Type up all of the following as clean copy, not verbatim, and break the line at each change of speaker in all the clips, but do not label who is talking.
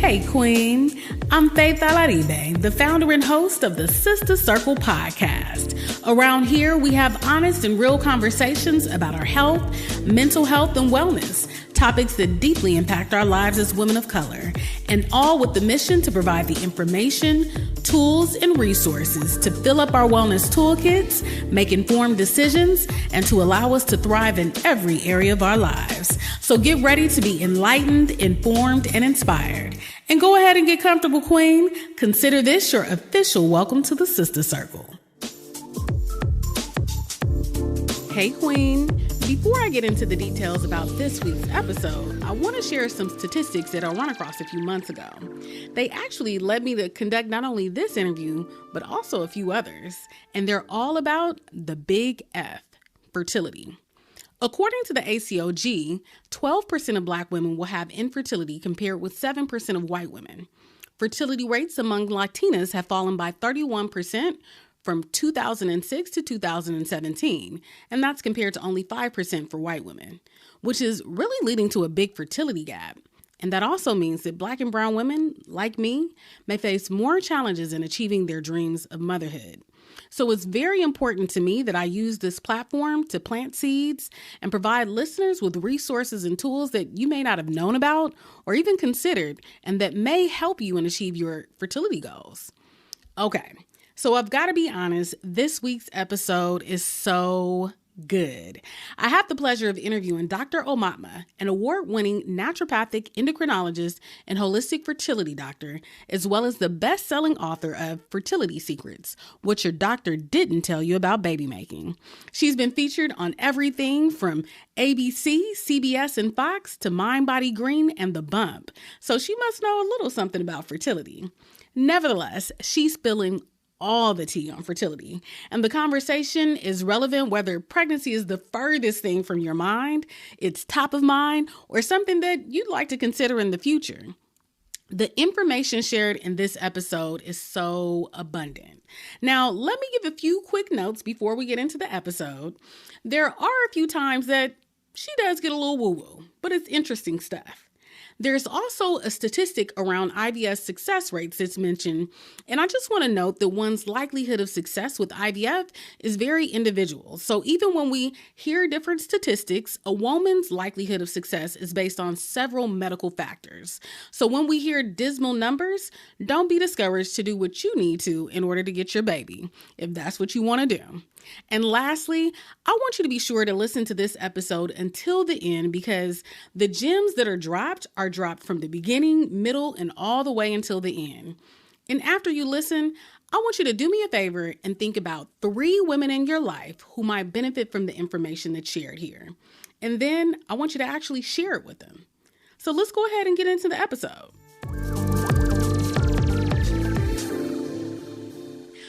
Hey Queen, I'm Faith Alaribe, the founder and host of the Sister Circle podcast. Around here, we have honest and real conversations about our health, mental health, and wellness, topics that deeply impact our lives as women of color, and all with the mission to provide the information, tools, and resources to fill up our wellness toolkits, make informed decisions, and to allow us to thrive in every area of our lives. So get ready to be enlightened, informed, and inspired. And go ahead and get comfortable, Queen. Consider this your official welcome to the Sister Circle. Hey, Queen. Before I get into the details about this week's episode, I want to share some statistics that I ran across a few months ago. They actually led me to conduct not only this interview, but also a few others. And they're all about the big F, fertility. According to the ACOG, 12% of Black women will have infertility compared with 7% of white women. Fertility rates among Latinas have fallen by 31% from 2006 to 2017, and that's compared to only 5% for white women, which is really leading to a big fertility gap. And that also means that Black and brown women, like me, may face more challenges in achieving their dreams of motherhood. So it's very important to me that I use this platform to plant seeds and provide listeners with resources and tools that you may not have known about or even considered, and that may help you and achieve your fertility goals. Okay. So I've got to be honest, this week's episode is so good. I have the pleasure of interviewing Dr. Aumatma, an award-winning naturopathic endocrinologist and holistic fertility doctor, as well as the best-selling author of Fertility Secrets, What Your Doctor Didn't Tell You About Baby Making. She's been featured on everything from ABC, CBS, and Fox to Mind, Body, Green, and The Bump. So she must know a little something about fertility. Nevertheless, she's spilling all the tea on fertility. And the conversation is relevant whether pregnancy is the furthest thing from your mind, it's top of mind, or something that you'd like to consider in the future. The information shared in this episode is so abundant. Now, let me give a few quick notes before we get into the episode. There are a few times that she does get a little woo-woo, but it's interesting stuff. There's also a statistic around IVF success rates that's mentioned, and I just want to note that one's likelihood of success with IVF is very individual. So even when we hear different statistics, a woman's likelihood of success is based on several medical factors. So when we hear dismal numbers, don't be discouraged to do what you need to in order to get your baby, if that's what you want to do. And lastly, I want you to be sure to listen to this episode until the end, because the gems that are dropped from the beginning, middle, and all the way until the end. And after you listen, I want you to do me a favor and think about 3 women in your life who might benefit from the information that's shared here. And then I want you to actually share it with them. So let's go ahead and get into the episode.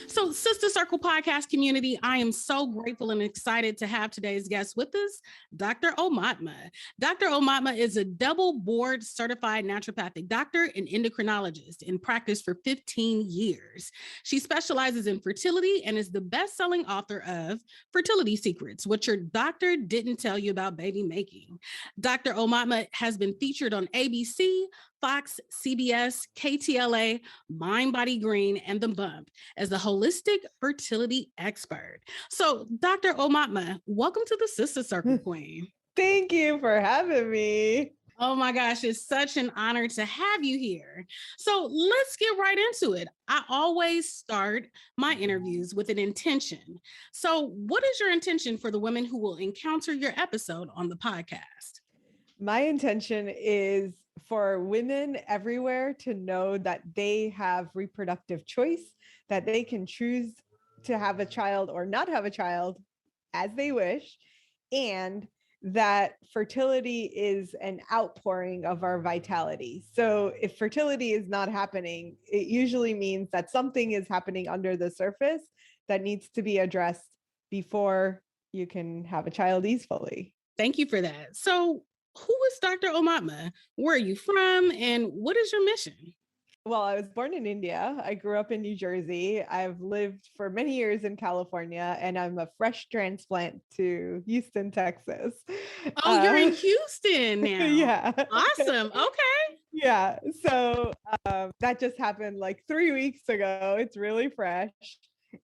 So, Sister Circle podcast community, I am so grateful and excited to have today's guest with us, Dr. Aumatma. Dr. Aumatma is a double board certified naturopathic doctor and endocrinologist in practice for 15 years. She specializes in fertility and is the best-selling author of Fertility Secrets, What Your Doctor Didn't Tell You About Baby Making. Dr. Aumatma has been featured on ABC, Fox, CBS, KTLA, Mind, Body, Green, and The Bump as a holistic fertility expert. So, Dr. Aumatma, welcome to the Sister Circle, Queen.
Thank you for having me.
Oh my gosh, it's such an honor to have you here. So let's get right into it. I always start my interviews with an intention. So what is your intention for the women who will encounter your episode on the podcast?
My intention is for women everywhere to know that they have reproductive choice, that they can choose to have a child or not have a child as they wish, and that fertility is an outpouring of our vitality. So if fertility is not happening, it usually means that something is happening under the surface that needs to be addressed before you can have a child easily.
Thank you for that. So who is Dr. Aumatma? Where are you from and what is your mission?
Well, I was born in India. I grew up in New Jersey. I've lived for many years in California, and I'm a fresh transplant to Houston, Texas.
Oh, you're in Houston now.
Yeah.
Awesome. Okay.
Yeah. So that just happened like 3 weeks ago. It's really fresh.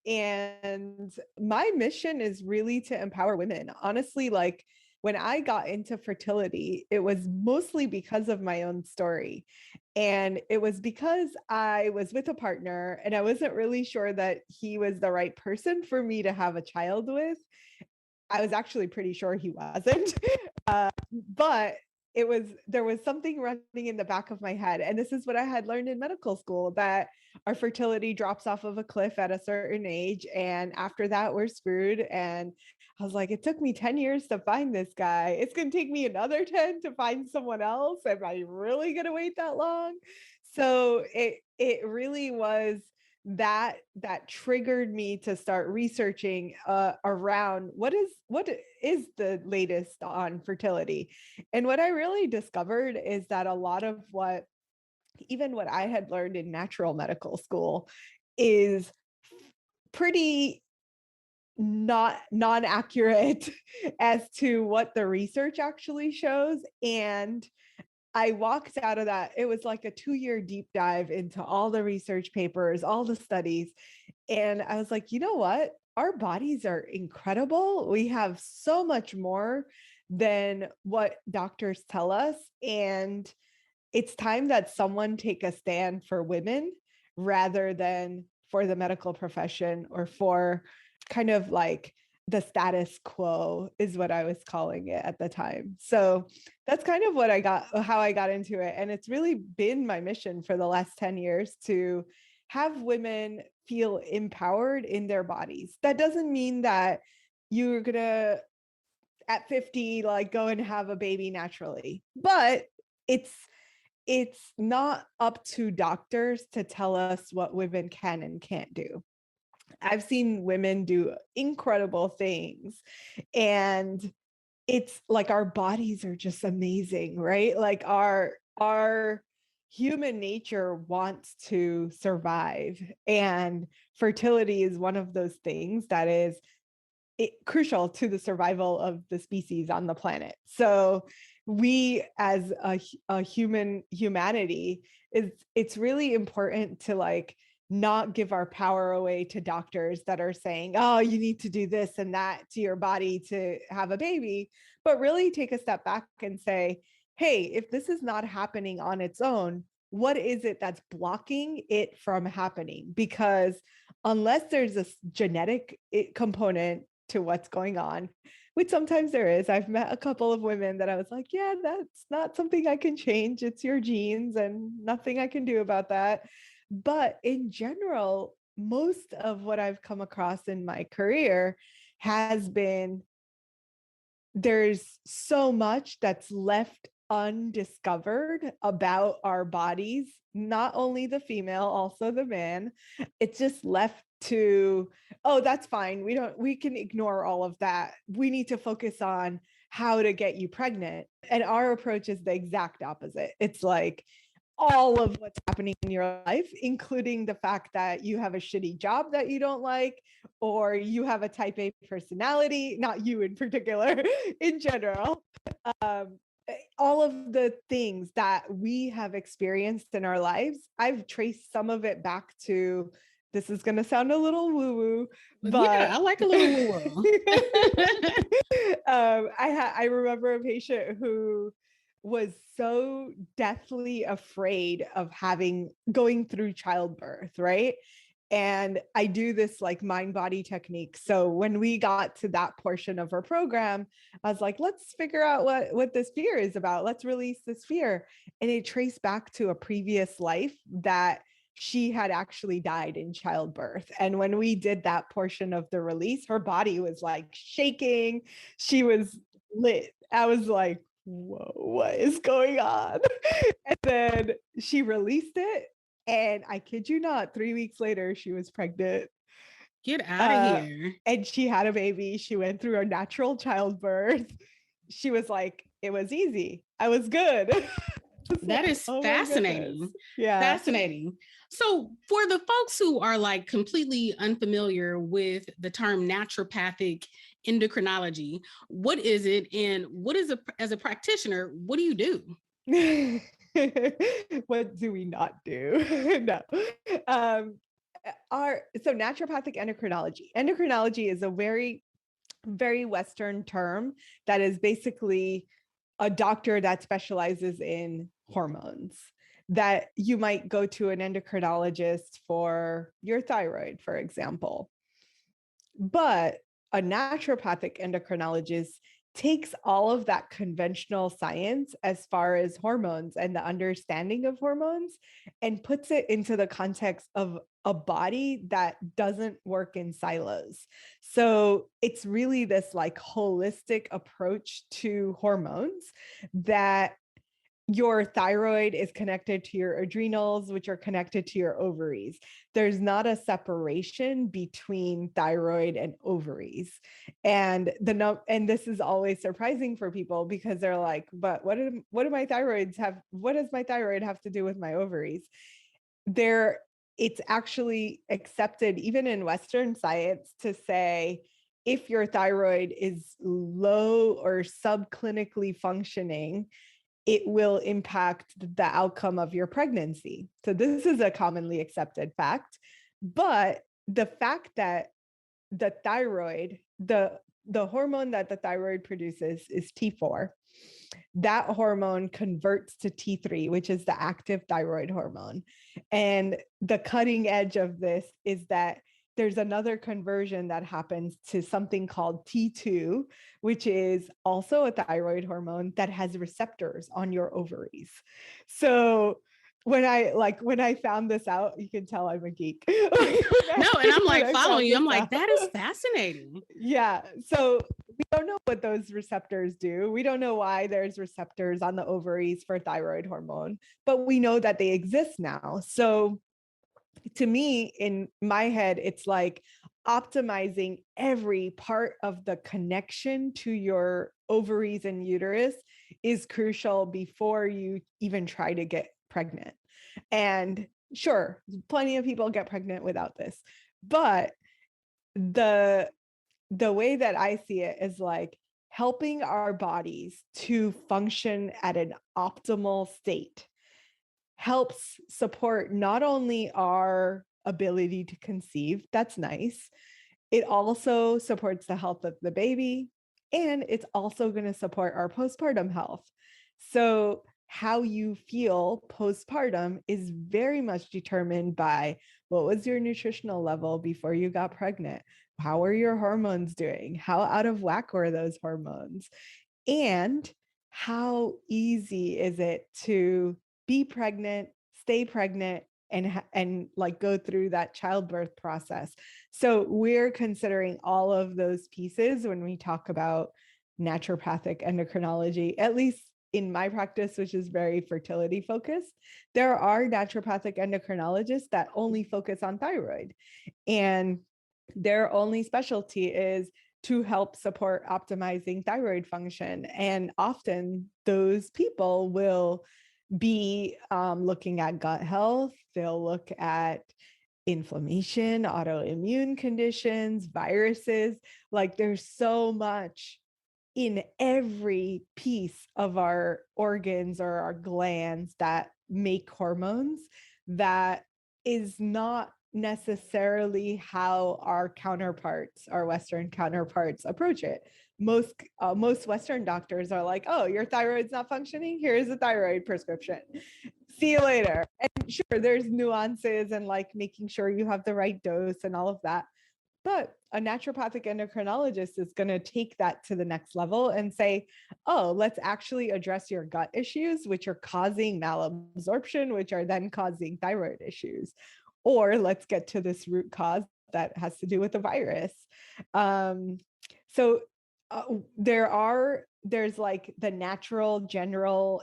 And my mission is really to empower women. Honestly, like when I got into fertility, it was mostly because of my own story. And it was because I was with a partner and I wasn't really sure that he was the right person for me to have a child with. I was actually pretty sure he wasn't. But there was something running in the back of my head. And this is what I had learned in medical school, that our fertility drops off of a cliff at a certain age. And after that, we're screwed. And I was like, it took me 10 years to find this guy. It's going to take me another 10 to find someone else. Am I really going to wait that long? So it really was that triggered me to start researching around what is the latest on fertility. And what I really discovered is that a lot of what I had learned in natural medical school is pretty not non-accurate as to what the research actually shows. And I walked out of that. It was like a 2-year deep dive into all the research papers, all the studies. And I was like, you know what? Our bodies are incredible. We have so much more than what doctors tell us. And it's time that someone take a stand for women rather than for the medical profession, or for kind of like the status quo is what I was calling it at the time. So that's kind of how I got into it. And it's really been my mission for the last 10 years to have women feel empowered in their bodies. That doesn't mean that you're going to, at 50, like go and have a baby naturally, but it's not up to doctors to tell us what women can and can't do. I've seen women do incredible things, and it's like our bodies are just amazing, right? Like our human nature wants to survive, and fertility is one of those things that is crucial to the survival of the species on the planet. So we as a humanity, it's really important to like not give our power away to doctors that are saying, oh, you need to do this and that to your body to have a baby, but really take a step back and say, hey, if this is not happening on its own, what is it that's blocking it from happening? Because unless there's a genetic component to what's going on, which sometimes there is. I've met a couple of women that I was like, yeah, that's not something I can change. It's your genes and nothing I can do about that. But in general, most of what I've come across in my career has been, there's so much that's left undiscovered about our bodies, not only the female, also the man. It's just left to, oh, that's fine. We can ignore all of that. We need to focus on how to get you pregnant. And our approach is the exact opposite. It's like all of what's happening in your life, including the fact that you have a shitty job that you don't like, or you have a type A personality, not you in particular, in general. All of the things that we have experienced in our lives, I've traced some of it back to, this is going to sound a little woo-woo, but
yeah, I like a little woo-woo.
I remember a patient who was so deathly afraid of going through childbirth, right? And I do this like mind body technique. So when we got to that portion of her program, I was like, let's figure out what this fear is about. Let's release this fear. And it traced back to a previous life that she had actually died in childbirth. And when we did that portion of the release, her body was like shaking. She was lit. I was like, whoa, what is going on? And then she released it. And I kid you not, 3 weeks later, she was pregnant.
Get out of here.
And she had a baby. She went through a natural childbirth. She was like, it was easy. I was good.
That is fascinating.
Yeah.
Fascinating. So for the folks who are like completely unfamiliar with the term naturopathic endocrinology, what is it? And what is as a practitioner, what do you do?
What do we not do? No. So naturopathic endocrinology. Endocrinology is a very, very Western term that is basically a doctor that specializes in hormones. That you might go to an endocrinologist for your thyroid, for example. But a naturopathic endocrinologist takes all of that conventional science as far as hormones and the understanding of hormones and puts it into the context of a body that doesn't work in silos. So it's really this like holistic approach to hormones that your thyroid is connected to your adrenals, which are connected to your ovaries. There's not a separation between thyroid and ovaries. And this is always surprising for people because they're like, but what do my thyroids have? What does my thyroid have to do with my ovaries? It's actually accepted even in Western science to say if your thyroid is low or subclinically functioning, it will impact the outcome of your pregnancy. So this is a commonly accepted fact. But the fact that the thyroid, the hormone that the thyroid produces is T4. That hormone converts to T3, which is the active thyroid hormone. And the cutting edge of this is that there's another conversion that happens to something called T2, which is also a thyroid hormone that has receptors on your ovaries. So when I found this out, you can tell I'm a geek.
No, and I'm like following you. I'm like, that is fascinating.
Yeah. So we don't know what those receptors do. We don't know why there's receptors on the ovaries for thyroid hormone, but we know that they exist now. So to me, in my head, it's like optimizing every part of the connection to your ovaries and uterus is crucial before you even try to get pregnant. And sure, plenty of people get pregnant without this, but the way that I see it is like helping our bodies to function at an optimal state helps support not only our ability to conceive, that's nice, it also supports the health of the baby, and it's also going to support our postpartum health. So how you feel postpartum is very much determined by what was your nutritional level before you got pregnant? How are your hormones doing? How out of whack were those hormones? And how easy is it to be pregnant, stay pregnant, and like go through that childbirth process? So we're considering all of those pieces when we talk about naturopathic endocrinology, at least in my practice, which is very fertility focused. There are naturopathic endocrinologists that only focus on thyroid, and their only specialty is to help support optimizing thyroid function. And often those people will be looking at gut health. They'll look at inflammation, autoimmune conditions, viruses. Like there's so much in every piece of our organs or our glands that make hormones that is not necessarily how our counterparts, our Western counterparts, approach it. Most Western doctors are like, oh, your thyroid's not functioning, here's a thyroid prescription, see you later. And sure, there's nuances and like making sure you have the right dose and all of that, but a naturopathic endocrinologist is going to take that to the next level and say, oh, let's actually address your gut issues, which are causing malabsorption, which are then causing thyroid issues. Or let's get to this root cause that has to do with the virus. So there's like the naturopathic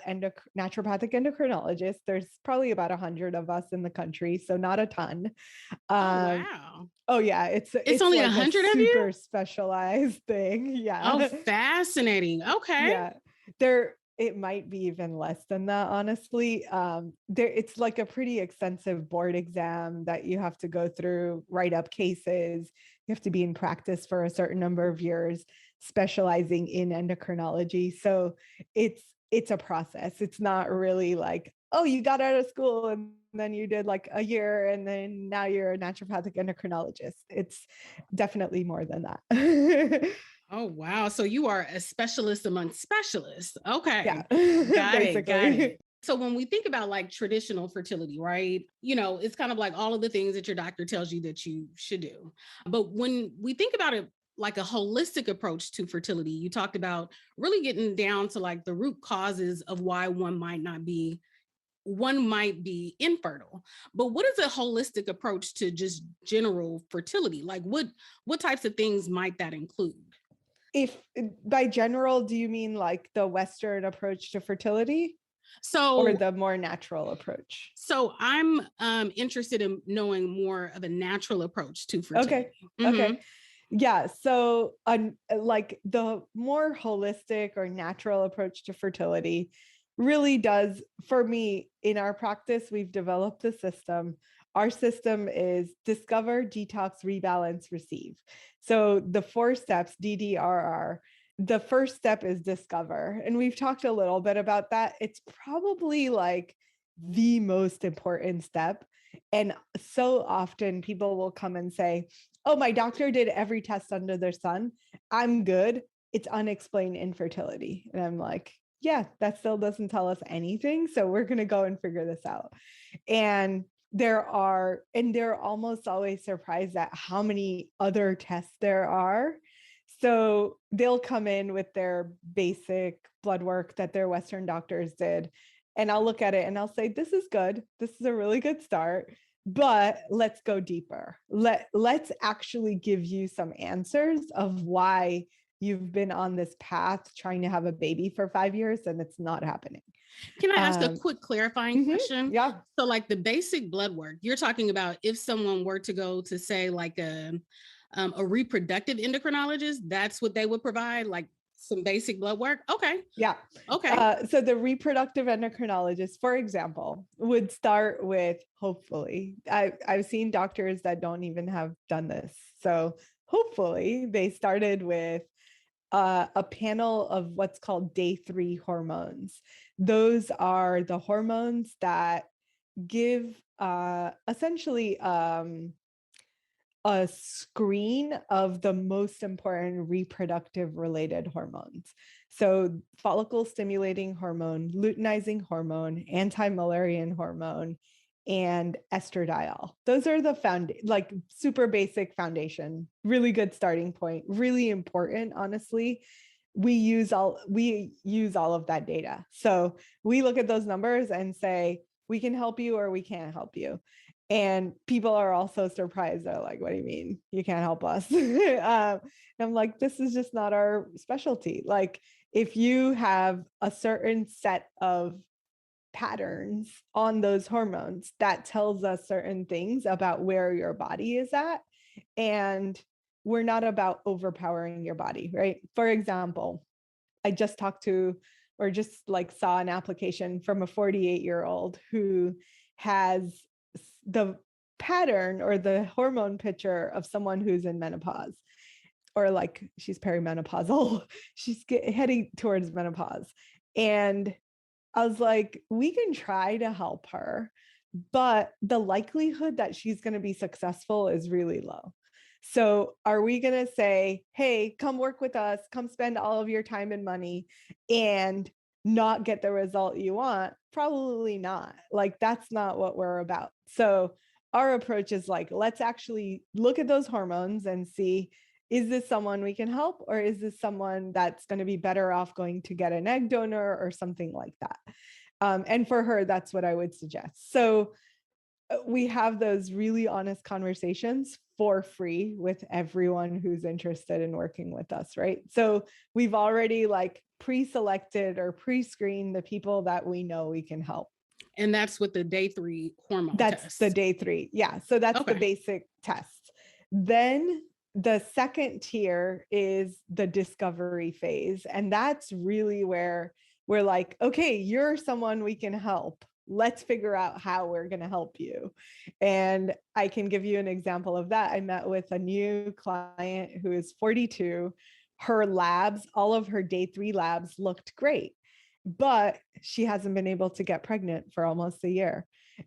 endocrinologist. There's probably about 100 of us in the country, so not a ton.
Wow.
Oh yeah, it's
only
like
100 of you?
Super specialized thing. Yeah.
Oh, fascinating. Okay.
Yeah. It might be even less than that, honestly. It's like a pretty extensive board exam that you have to go through, write up cases. You have to be in practice for a certain number of years, specializing in endocrinology. So it's a process. It's not really like oh, you got out of school and then you did like a year and then now you're a naturopathic endocrinologist. It's definitely more than that.
Oh, wow. So you are a specialist among specialists.
Yeah,
Okay. Got it. Got
basically.
it. So when we think about like traditional fertility, right? It's kind of like all of the things that your doctor tells you that you should do. But when we think about it like a holistic approach to fertility, you talked about really getting down to like the root causes of why one might be infertile. But what is a holistic approach to just general fertility? Like what types of things might that include?
If by general, do you mean like the Western approach to fertility or
So
the more natural approach?
So I'm interested in knowing more of a natural approach to
Okay.
fertility. Mm-hmm.
Okay. Yeah. So, like the more holistic or natural approach to fertility really does, for me, in our practice, we've developed a system. Our system is discover, detox, rebalance, receive. So the 4 steps, DDRR, the first step is discover. And we've talked a little bit about that. It's probably like the most important step. And so often people will come and say, oh, my doctor did every test under their sun. I'm good. It's unexplained infertility. And I'm like, yeah, that still doesn't tell us anything. So we're going to go and figure this out. And they're almost always surprised at how many other tests there are. So they'll come in with their basic blood work that their Western doctors did. And I'll look at it and I'll say, this is good. This is a really good start, but let's go deeper. Let's actually give you some answers of why you've been on this path trying to have a baby for 5 years and it's not happening.
Can I ask a quick clarifying question?
Yeah.
So like the basic blood work, you're talking about if someone were to go to say like a reproductive endocrinologist, that's what they would provide, like some basic blood work. Okay.
Yeah.
Okay.
So the reproductive endocrinologist, for example, would start with, hopefully, I've seen doctors that don't even have done this. So hopefully they started with a panel of what's called day 3 hormones. Those are the hormones that give essentially a screen of the most important reproductive related hormones. So follicle stimulating hormone, luteinizing hormone, anti-Mullerian hormone, and estradiol. Those are the like super basic foundation, really good starting point, really important, honestly. We use all of that data. So we look at those numbers and say, we can help you or we can't help you. And people are also surprised. They're like, what do you mean you can't help us? And I'm like, this is just not our specialty. Like, if you have a certain set of patterns on those hormones, that tells us certain things about where your body is at. And we're not about overpowering your body, right? For example, I just talked to, or just like saw an application from a 48-year-old who has the pattern or the hormone picture of someone who's in menopause, or like she's perimenopausal. She's heading towards menopause. And I was like, we can try to help her, but the likelihood that she's going to be successful is really low. So are we going to say, hey, come work with us, come spend all of your time and money and not get the result you want? Probably not. Like, that's not what we're about. So our approach is like, let's actually look at those hormones and see, is this someone we can help, or is this someone that's going to be better off going to get an egg donor or something like that? And for her, that's what I would suggest. So we have those really honest conversations for free with everyone who's interested in working with us, right? So we've already like pre-selected or pre-screened the people that we know we can help.
And that's with the day 3 hormone
That's
test.
the day 3. Yeah. So that's
Okay.
the basic test. Then the second tier is the discovery phase. And that's really where we're like, okay, you're someone we can help. Let's figure out how we're going to help you. And I can give you an example of that. I met with a new client who is 42. Her labs, all of her day 3 labs looked great, but she hasn't been able to get pregnant for almost a year.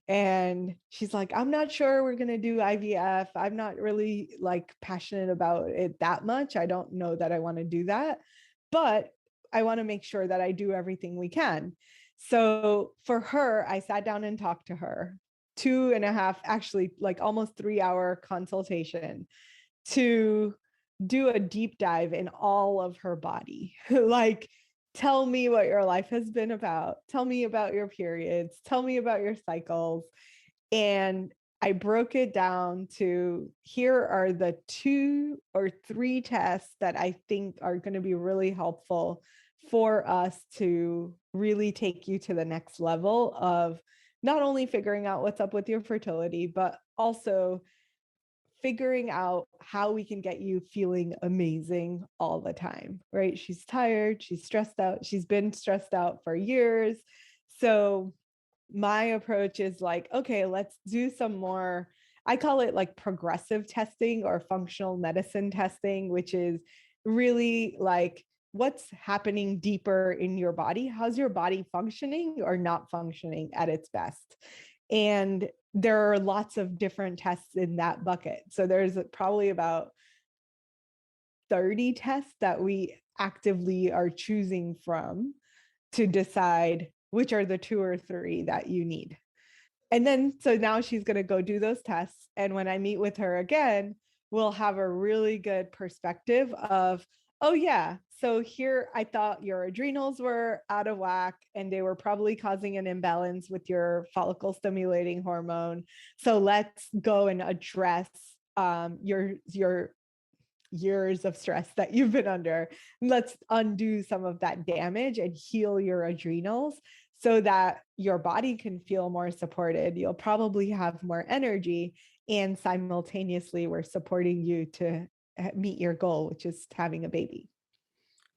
And she's like, I'm not sure we're going to do IVF. I'm not really like passionate about it that much. I don't know that I want to do that, but I want to make sure that I do everything we can. So for her, I sat down and talked to her, 2.5, actually like almost 3-hour consultation to do a deep dive in all of her body. Like, tell me what your life has been about. Tell me about your periods. Tell me about your cycles. And I broke it down to, here are the 2 or 3 tests that I think are going to be really helpful for us to really take you to the next level of not only figuring out what's up with your fertility, but also figuring out how we can get you feeling amazing all the time, right? She's tired, she's stressed out, she's been stressed out for years. So my approach is like, okay, let's do some more, I call it like progressive testing or functional medicine testing, which is really like what's happening deeper in your body. How's your body functioning or not functioning at its best? And there are lots of different tests in that bucket. So there's probably about 30 tests that we actively are choosing from to decide which are the 2 or 3 that you need. And then, so now she's going to go do those tests. And when I meet with her again, we'll have a really good perspective of, oh yeah, so here I thought your adrenals were out of whack and they were probably causing an imbalance with your follicle stimulating hormone. So let's go and address your years of stress that you've been under. Let's undo some of that damage and heal your adrenals so that your body can feel more supported. You'll probably have more energy, and simultaneously we're supporting you to meet your goal, which is having a baby.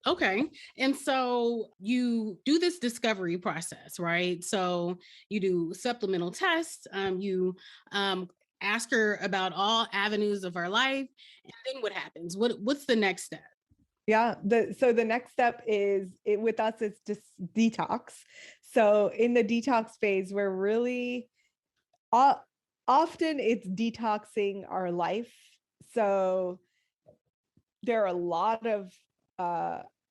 Okay. And so you do this discovery process, right? So you do supplemental tests, you ask her about all avenues of her life. And then what happens? What's the next step?
Yeah. So the next step is with us, it's just detox. So in the detox phase, we're really often it's detoxing our life. So there are a lot of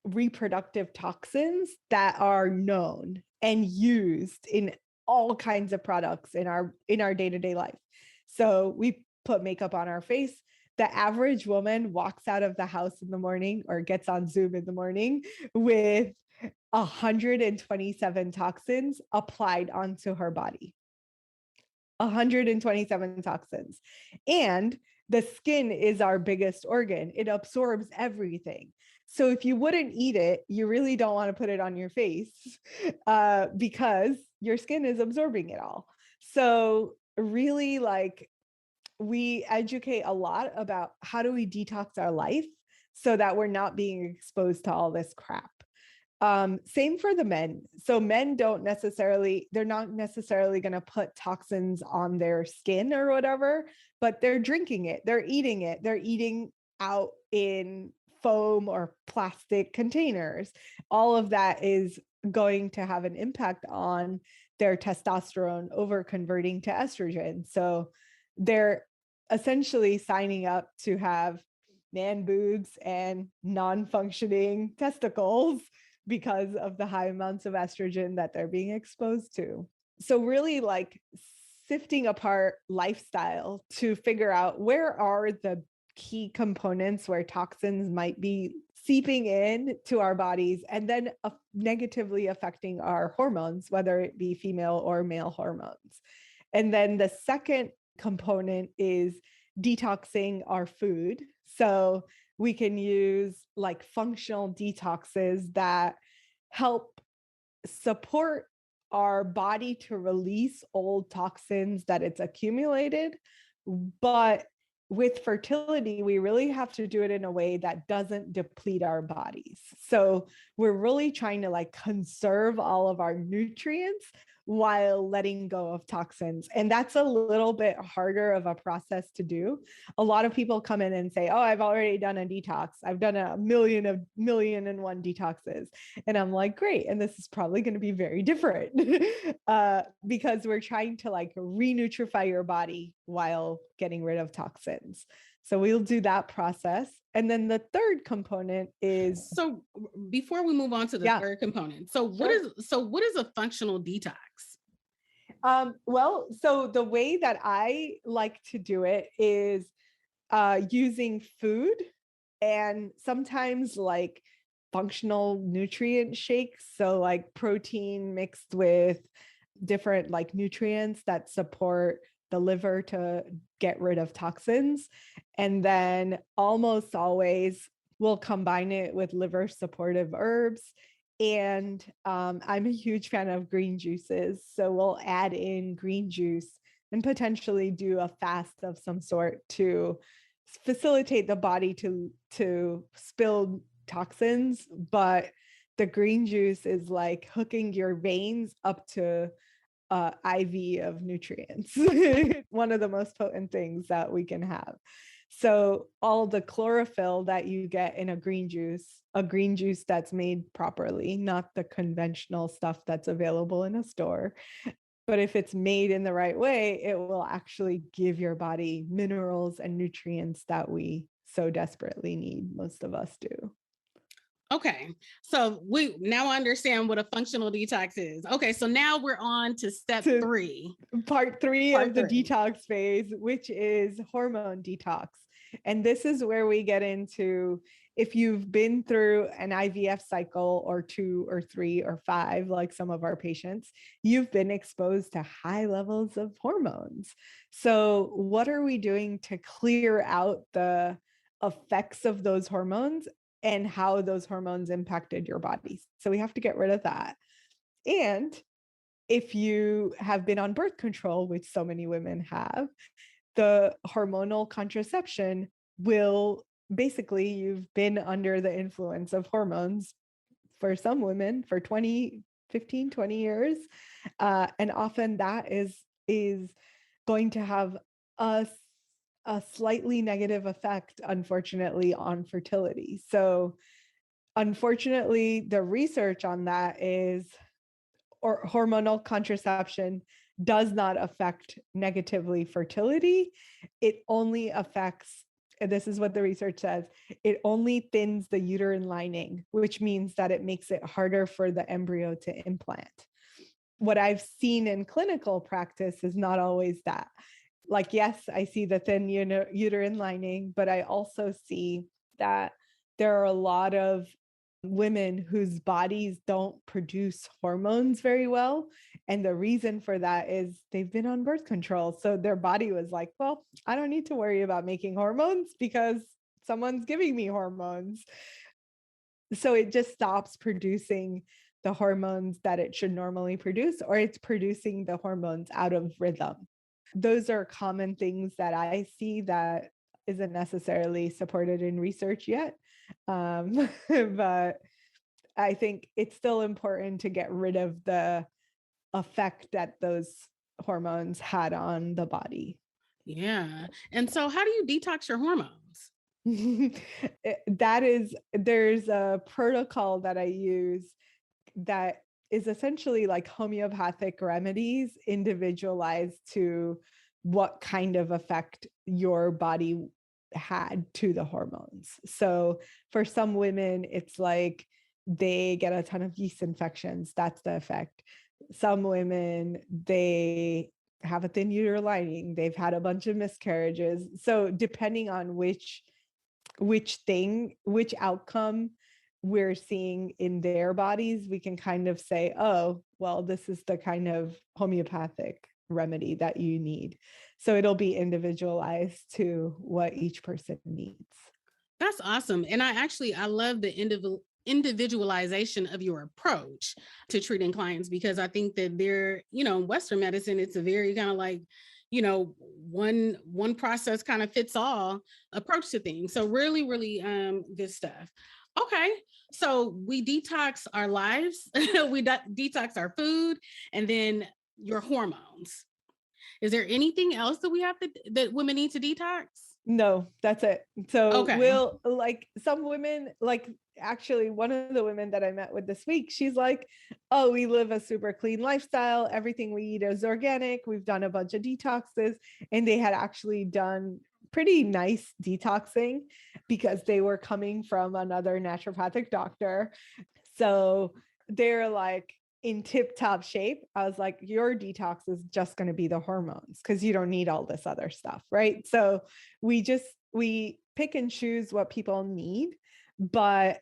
reproductive toxins that are known and used in all kinds of products in our day-to-day life. So we put makeup on our face. The average woman walks out of the house in the morning or gets on Zoom in the morning with 127 toxins applied onto her body. 127 toxins. And the skin is our biggest organ. It absorbs everything. So if you wouldn't eat it, you really don't want to put it on your face because your skin is absorbing it all. So really, like, we educate a lot about how do we detox our life so that we're not being exposed to all this crap. Same for the men. So men they're not necessarily going to put toxins on their skin or whatever, but they're drinking it, they're eating out in foam or plastic containers. All of that is going to have an impact on their testosterone over converting to estrogen. So they're essentially signing up to have man boobs and non-functioning testicles because of the high amounts of estrogen that they're being exposed to. So really, like, sifting apart lifestyle to figure out where are the key components where toxins might be seeping in to our bodies and then negatively affecting our hormones, whether it be female or male hormones. And then the second component is detoxing our food. So we can use like functional detoxes that help support our body to release old toxins that it's accumulated. But with fertility, we really have to do it in a way that doesn't deplete our bodies. So we're really trying to like conserve all of our nutrients while letting go of toxins. And that's a little bit harder of a process to do. A lot of people come in and say, oh, I've already done a detox. I've done a million and one detoxes. And I'm like, great. And this is probably going to be very different because we're trying to like re-nutrify your body while getting rid of toxins. So we'll do that process. And then the third component is.
So before we move on to the third component, so what is a functional detox?
Well, so the way that I like to do it is using food and sometimes like functional nutrient shakes. So like protein mixed with different like nutrients that support the liver to get rid of toxins. And then almost always we'll combine it with liver supportive herbs. And I'm a huge fan of green juices. So we'll add in green juice and potentially do a fast of some sort to facilitate the body to spill toxins. But the green juice is like hooking your veins up to IV of nutrients. One of the most potent things that we can have. So all the chlorophyll that you get in a green juice that's made properly, not the conventional stuff that's available in a store. But if it's made in the right way, it will actually give your body minerals and nutrients that we so desperately need. Most of us do.
Okay, so we now understand what a functional detox is. Okay, so now we're on to step 3.
Part three of the detox phase, which is hormone detox. And this is where we get into, if you've been through an IVF cycle or 2 or 3 or 5, like some of our patients, you've been exposed to high levels of hormones. So what are we doing to clear out the effects of those hormones and how those hormones impacted your body? So we have to get rid of that. And if you have been on birth control, which so many women have, the hormonal contraception will basically, you've been under the influence of hormones for some women for 15, 20 years. And often that is going to have a slightly negative effect, unfortunately, on fertility. So unfortunately, the research on that is, or hormonal contraception does not affect negatively fertility. It only affects, and this is what the research says, it only thins the uterine lining, which means that it makes it harder for the embryo to implant. What I've seen in clinical practice is not always that. Like, yes, I see the thin uterine lining, but I also see that there are a lot of women whose bodies don't produce hormones very well. And the reason for that is they've been on birth control. So their body was like, well, I don't need to worry about making hormones because someone's giving me hormones. So it just stops producing the hormones that it should normally produce, or it's producing the hormones out of rhythm. Those are common things that I see that isn't necessarily supported in research yet. But I think it's still important to get rid of the effect that those hormones had on the body.
Yeah. And so how do you detox your hormones?
There's a protocol that I use that is essentially like homeopathic remedies individualized to what kind of effect your body had to the hormones. So for some women, it's like they get a ton of yeast infections. That's the effect. Some women, they have a thin uterine lining. They've had a bunch of miscarriages. So depending on which outcome we're seeing in their bodies, we can kind of say, oh, well, this is the kind of homeopathic remedy that you need. So it'll be individualized to what each person needs.
That's awesome. And I love the individualization of your approach to treating clients, because I think that in Western medicine, it's a very kind of like, one process kind of fits all approach to things. So really, really good stuff. Okay. So we detox our lives, we detox our food, and then your hormones. Is there anything else that we have that women need to detox?
No, that's it. So
Okay.
we'll like some women, like actually one of the women that I met with this week, she's like, oh, we live a super clean lifestyle. Everything we eat is organic. We've done a bunch of detoxes, and they had actually done pretty nice detoxing because they were coming from another naturopathic doctor. So they're like in tip top shape. I was like, your detox is just going to be the hormones because you don't need all this other stuff. Right. So we pick and choose what people need, but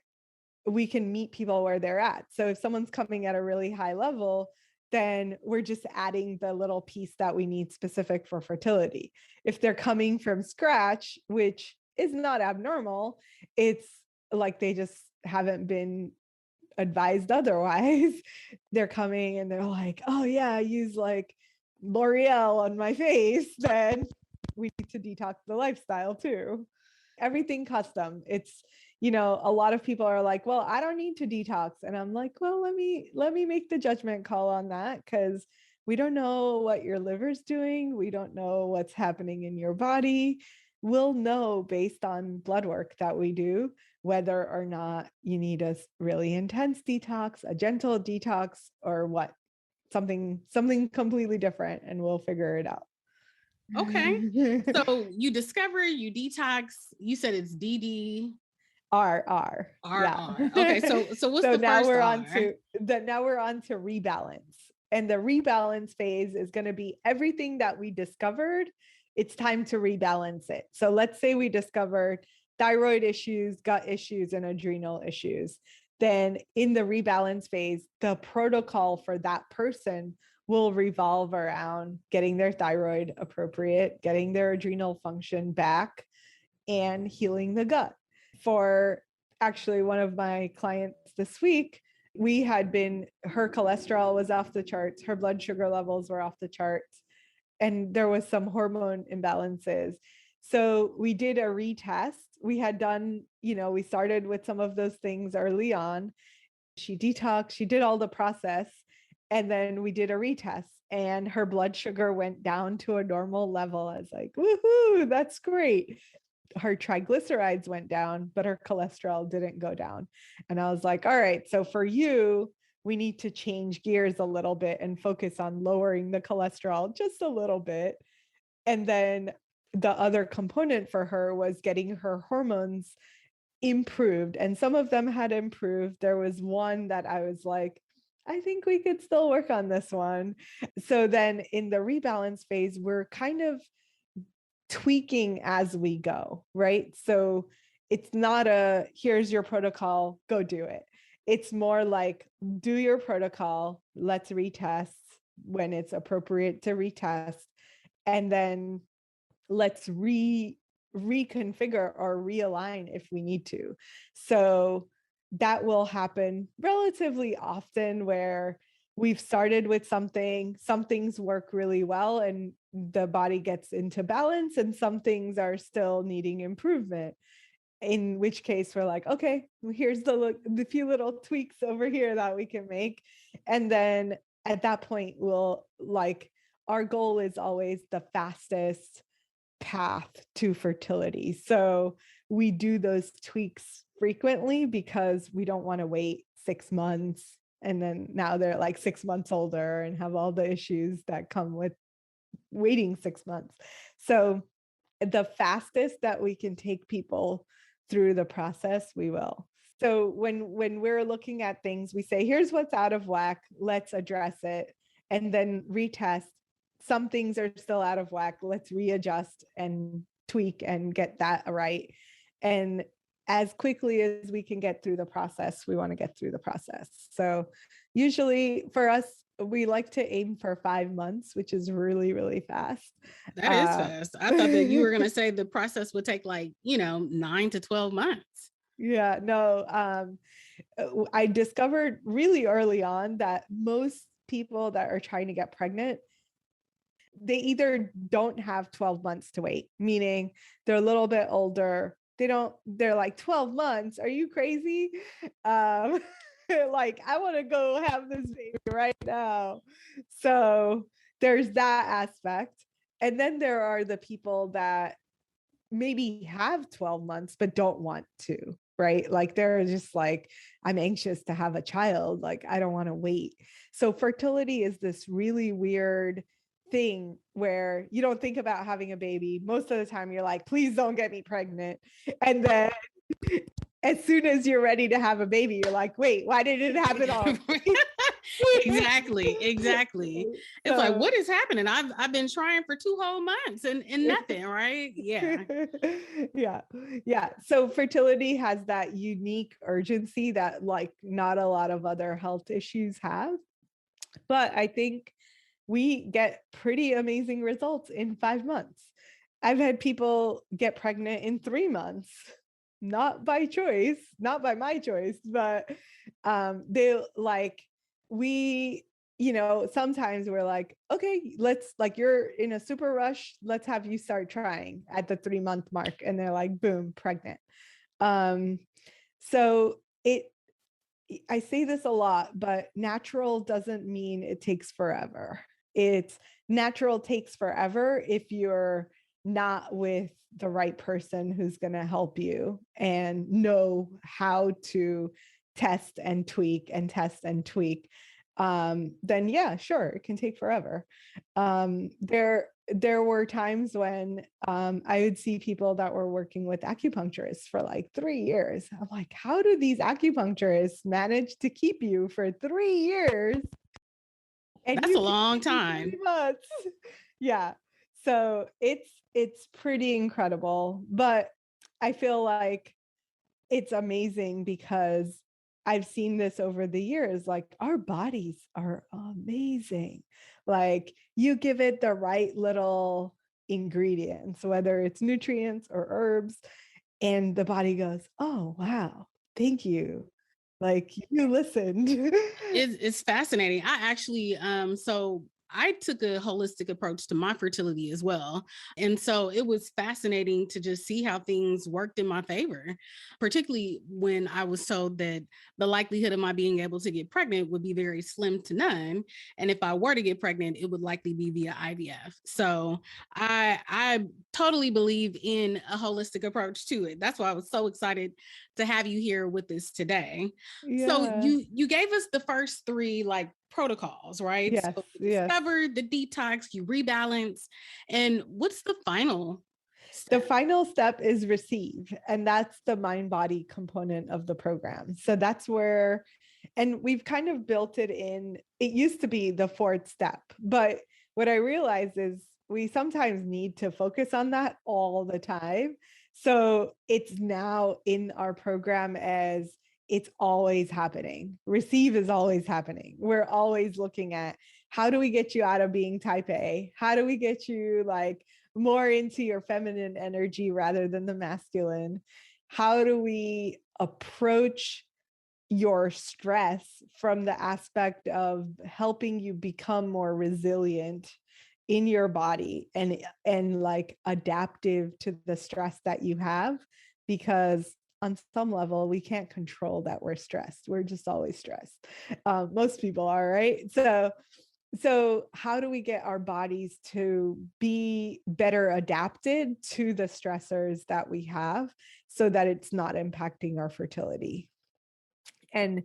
we can meet people where they're at. So if someone's coming at a really high level, then we're just adding the little piece that we need specific for fertility. If they're coming from scratch, which is not abnormal, it's like they just haven't been advised otherwise. They're coming and they're like, oh yeah, I use like L'Oreal on my face, then we need to detox the lifestyle too. Everything custom. It's, a lot of people are like, well, I don't need to detox. And I'm like, well, let me make the judgment call on that, because we don't know what your liver's doing. We don't know what's happening in your body. We'll know based on blood work that we do whether or not you need a really intense detox, a gentle detox, or what, something completely different, and we'll figure it out.
Okay. So you discover, you detox, you said it's DD.
R. Yeah.
Okay. So what's the
now
first
we're
R?
on to now we're on to rebalance. And the rebalance phase is going to be everything that we discovered. It's time to rebalance it. So let's say we discovered thyroid issues, gut issues, and adrenal issues. Then in the rebalance phase, the protocol for that person will revolve around getting their thyroid appropriate, getting their adrenal function back, and healing the gut. For actually one of my clients this week, her cholesterol was off the charts, her blood sugar levels were off the charts, and there was some hormone imbalances. So we did a retest. We had done, we started with some of those things early on. She detoxed, she did all the process, and then we did a retest, and her blood sugar went down to a normal level. I was like, woohoo, that's great. Her triglycerides went down, but her cholesterol didn't go down. And I was like, all right, so for you, we need to change gears a little bit and focus on lowering the cholesterol just a little bit. And then the other component for her was getting her hormones improved. And some of them had improved. There was one that I was like, I think we could still work on this one. So then in the rebalance phase, we're kind of tweaking as we go, right? So it's not here's your protocol, go do it. It's more like, do your protocol, let's retest when it's appropriate to retest, and then let's reconfigure or realign if we need to. So that will happen relatively often, where we've started with something, some things work really well and the body gets into balance, and some things are still needing improvement. In which case we're like, okay, here's the few little tweaks over here that we can make. And then at that point, our goal is always the fastest path to fertility. So we do those tweaks frequently because we don't want to wait 6 months. And then now they're like 6 months older and have all the issues that come with waiting 6 months. So the fastest that we can take people through the process, we will. So when we're looking at things, we say, here's what's out of whack, let's address it, and then retest. Some things are still out of whack, let's readjust and tweak and get that right. And as quickly as we can get through the process, we want to get through the process. So usually for us, we like to aim for 5 months, which is really, really fast.
That is fast. I thought that you were going to say the process would take 9 to 12 months.
Yeah, no. I discovered really early on that most people that are trying to get pregnant, they either don't have 12 months to wait, meaning they're a little bit older. They're like 12 months. Are you crazy? Like, I want to go have this baby right now. So there's that aspect. And then there are the people that maybe have 12 months, but don't want to, right? Like, they're just like, I'm anxious to have a child. Like, I don't want to wait. So fertility is this really weird thing where you don't think about having a baby. Most of the time you're like, please don't get me pregnant. And then as soon as you're ready to have a baby, you're like, wait, why did it happen all?
Exactly. It's like, what is happening? I've been trying for 2 whole months and nothing, right? Yeah.
Yeah. So fertility has that unique urgency that like not a lot of other health issues have. But I think we get pretty amazing results in 5 months. I've had people get pregnant in 3 months, not by choice, not by my choice, but they like, we, sometimes we're like, okay, let's, like, you're in a super rush, let's have you start trying at the 3-month mark. And they're like, boom, pregnant. So I say this a lot, but natural doesn't mean it takes forever. It's natural takes forever if you're not with the right person who's going to help you and know how to test and tweak and test and tweak. Then yeah, sure, it can take forever. There were times when I would see people that were working with acupuncturists for like 3 years. I'm like, how do these acupuncturists manage to keep you for 3 years?
And that's a long time.
3 months. Yeah. So it's pretty incredible, but I feel like it's amazing because I've seen this over the years. Like, our bodies are amazing. Like, you give it the right little ingredients, whether it's nutrients or herbs, and the body goes, oh, wow, thank you. Like, you listened.
It's fascinating. I actually, so I took a holistic approach to my fertility as well. And so it was fascinating to just see how things worked in my favor, particularly when I was told that the likelihood of my being able to get pregnant would be very slim to none. And if I were to get pregnant, it would likely be via IVF. So I totally believe in a holistic approach to it. That's why I was so excited to have you here with us today. Yeah. So you gave us the first 3 like protocols, right?
Yes,
so you discovered the detox, you rebalance, and what's the final step?
The final step is receive, and that's the mind-body component of the program. So that's where, and we've kind of built it in. It used to be the 4th step, but what I realized is we sometimes need to focus on that all the time. So it's now in our program as it's always happening. Receive is always happening. We're always looking at, how do we get you out of being type A? How do we get you like more into your feminine energy rather than the masculine? How do we approach your stress from the aspect of helping you become more resilient in your body and like adaptive to the stress that you have? Because on some level, we can't control that we're stressed. We're just always stressed. Most people are, right? So how do we get our bodies to be better adapted to the stressors that we have so that it's not impacting our fertility? And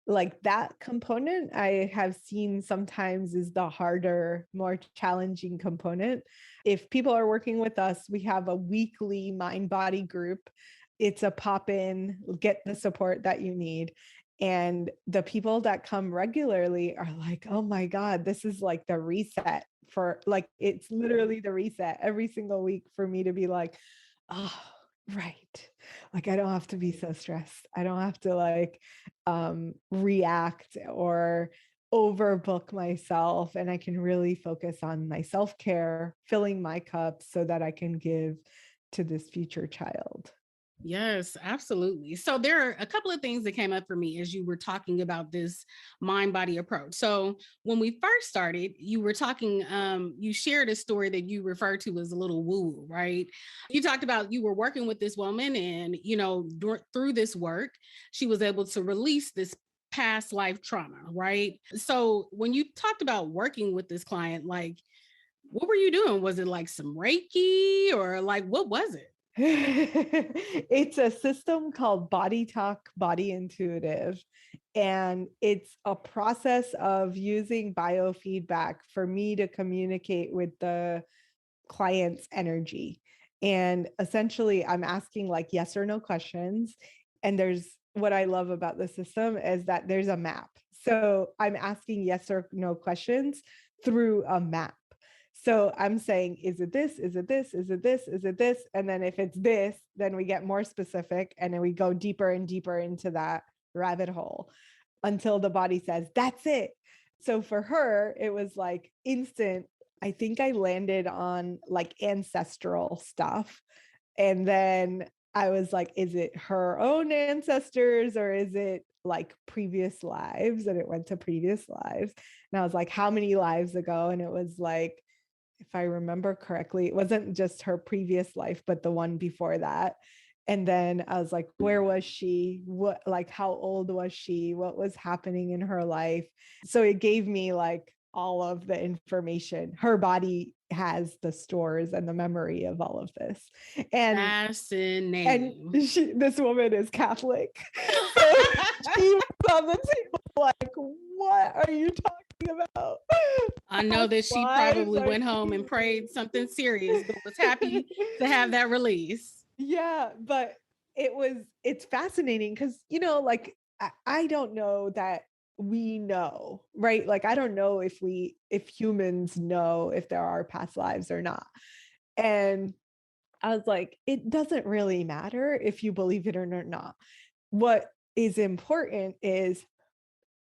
like, that component I have seen sometimes is the harder, more challenging component. If people are working with us, we have a weekly mind body group. It's a pop in, get the support that you need. And the people that come regularly are like, oh my God, this is like the reset for, like, it's literally the reset every single week for me to be like, oh, right. Like, I don't have to be so stressed. I don't have to like react or overbook myself. And I can really focus on my self-care, filling my cup so that I can give to this future child.
Yes, absolutely. So there are a couple of things that came up for me as you were talking about this mind body approach. So when we first started, you were talking, you shared a story that you referred to as a little woo, right? You talked about you were working with this woman and, through this work, she was able to release this past life trauma, right? So when you talked about working with this client, like, what were you doing? Was it like some Reiki or like, what was it?
It's a system called Body Talk, Body Intuitive. And it's a process of using biofeedback for me to communicate with the client's energy. And essentially, I'm asking like yes or no questions. And there's what I love about the system is that there's a map. So I'm asking yes or no questions through a map. So I'm saying, is it this? Is it this? Is it this? Is it this? And then if it's this, then we get more specific and then we go deeper and deeper into that rabbit hole until the body says, that's it. So for her, it was like instant. I think I landed on like ancestral stuff. And then I was like, is it her own ancestors or is it like previous lives? And it went to previous lives. And I was like, how many lives ago? And it was like, if I remember correctly, it wasn't just her previous life, but the one before that. And then I was like, where was she? What, like, how old was she? What was happening in her life? So it gave me like all of the information. Her body has the stores and the memory of all of this. And
Fascinating.
this woman is Catholic. So she was on the table like, what are you talking about?
I know that she probably went home and prayed something serious, but was happy to have that release.
Yeah, but it's fascinating because, like I don't know that we know, right? Like, I don't know if humans know if there are past lives or not. And I was like, it doesn't really matter if you believe it or not. What is important is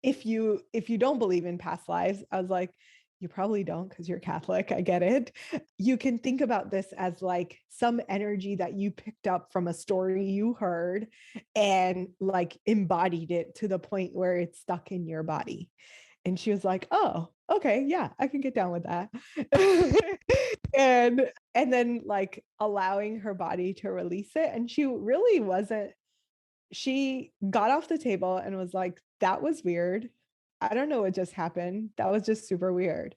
if you don't believe in past lives, I was like, you probably don't because you're Catholic. I get it. You can think about this as like some energy that you picked up from a story you heard and like embodied it to the point where it's stuck in your body. And she was like, oh, okay, yeah, I can get down with that. and then like allowing her body to release it. And she really wasn't, she got off the table and was like, that was weird. I don't know what just happened. That was just super weird.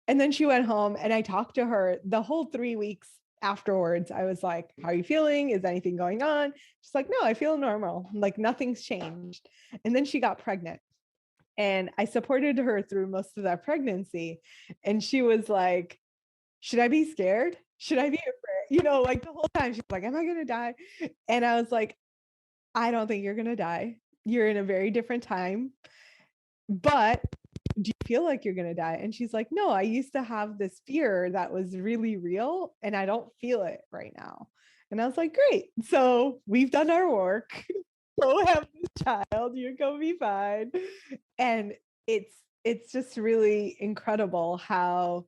And then she went home and I talked to her the whole 3 weeks afterwards. I was like, how are you feeling? Is anything going on? She's like, no, I feel normal. Like nothing's changed. And then she got pregnant. And I supported her through most of that pregnancy. And she was like, should I be scared? Should I be afraid? Like the whole time she's like, am I going to die? And I was like, I don't think you're going to die. You're in a very different time. But do you feel like you're going to die? And she's like, no, I used to have this fear that was really real and I don't feel it right now. And I was like, great. So we've done our work. Go have this child. You're going to be fine. And it's just really incredible how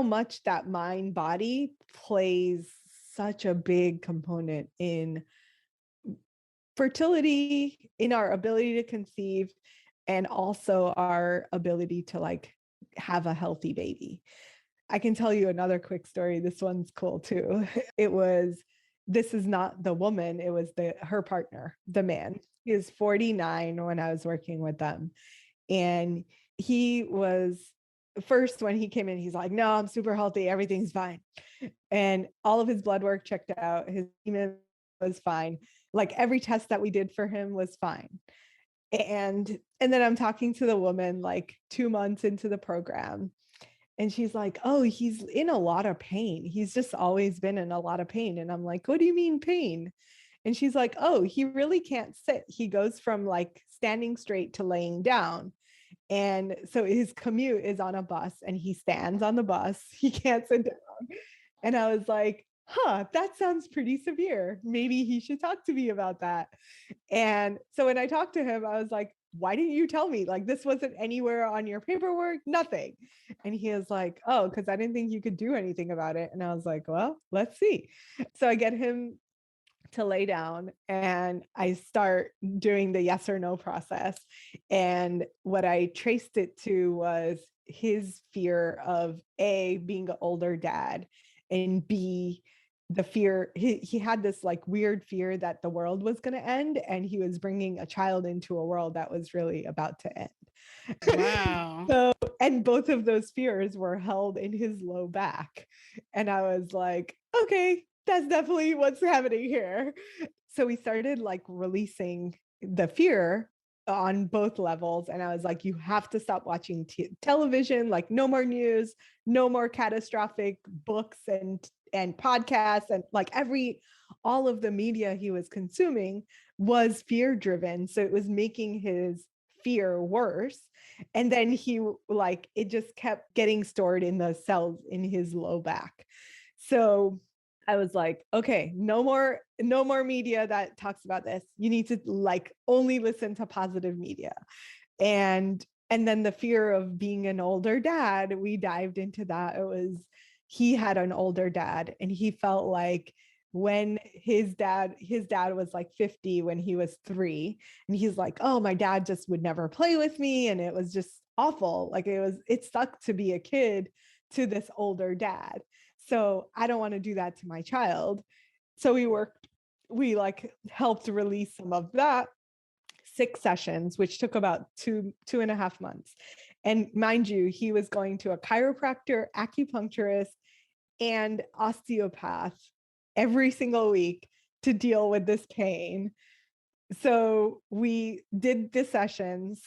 much that mind body plays such a big component in fertility, in our ability to conceive, and also our ability to like have a healthy baby. I can tell you another quick story. This one's cool too. This is not the woman, it was her partner, the man. He was 49 when I was working with them. And he was first, when he came in, he's like, no, I'm super healthy. Everything's fine. And all of his blood work checked out. His semen was fine. Like every test that we did for him was fine. And then I'm talking to the woman like 2 months into the program. And she's like, oh, he's in a lot of pain. He's just always been in a lot of pain. And I'm like, what do you mean pain? And she's like, oh, he really can't sit. He goes from like standing straight to laying down. And so his commute is on a bus and he stands on the bus. He can't sit down. And I was like, that sounds pretty severe. Maybe he should talk to me about that. And so when I talked to him, I was like, why didn't you tell me? Like, this wasn't anywhere on your paperwork, nothing. And he was like, oh, because I didn't think you could do anything about it. And I was like, well, let's see. So I get him to lay down and I start doing the yes or no process. And what I traced it to was his fear of A, being an older dad, and B, the fear he had this like weird fear that the world was going to end and he was bringing a child into a world that was really about to end.
Wow.
So, and both of those fears were held in his low back. And I was like, okay, that's definitely what's happening here. So we started like releasing the fear on both levels. And I was like, you have to stop watching television, like no more news, no more catastrophic books and podcasts, and like all of the media he was consuming was fear driven. So it was making his fear worse. And then it just kept getting stored in the cells in his low back. So I was like, okay, no more media that talks about this. You need to like only listen to positive media. And then the fear of being an older dad, we dived into that. He had an older dad and he felt like when his dad was like 50 when he was 3, and he's like, oh, my dad just would never play with me. And it was just awful. Like it sucked to be a kid to this older dad. So I don't want to do that to my child. So we like helped release some of that. 6 sessions, which took about 2.5 months. And mind you, he was going to a chiropractor, acupuncturist, and osteopath every single week to deal with this pain. So we did the sessions.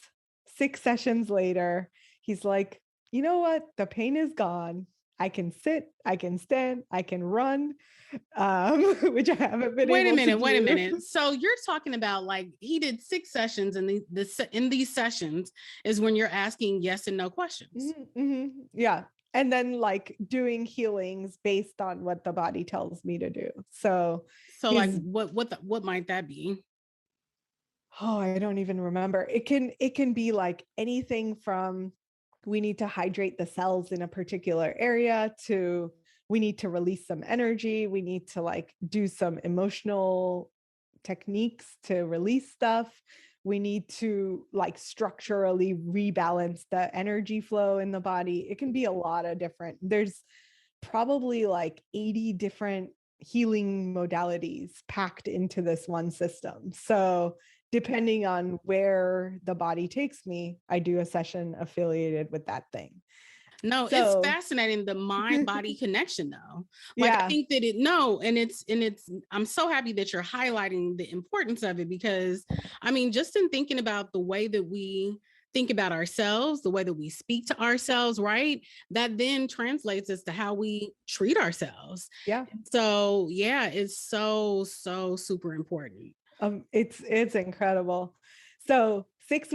6 sessions later, he's like, you know what? The pain is gone. I can sit, I can stand, I can run, which I haven't been able to do.
Wait a minute. So you're talking about like he did 6 sessions, and in these sessions is when you're asking yes and no questions.
Mm-hmm. Yeah. And then like doing healings based on what the body tells me to do. So
like what might that be?
Oh, I don't even remember. It can be like anything from we need to hydrate the cells in a particular area to we need to release some energy. We need to like do some emotional techniques to release stuff. We need to like structurally rebalance the energy flow in the body. It can be a lot of different, there's probably like 80 different healing modalities packed into this one system. So depending on where the body takes me, I do a session affiliated with that thing.
No, it's fascinating, the mind-body connection though. Like, yeah. I think that I'm so happy that you're highlighting the importance of it, because I mean, just in thinking about the way that we think about ourselves, the way that we speak to ourselves, right? That then translates as to how we treat ourselves.
Yeah.
So yeah, it's so super important.
It's incredible. So 6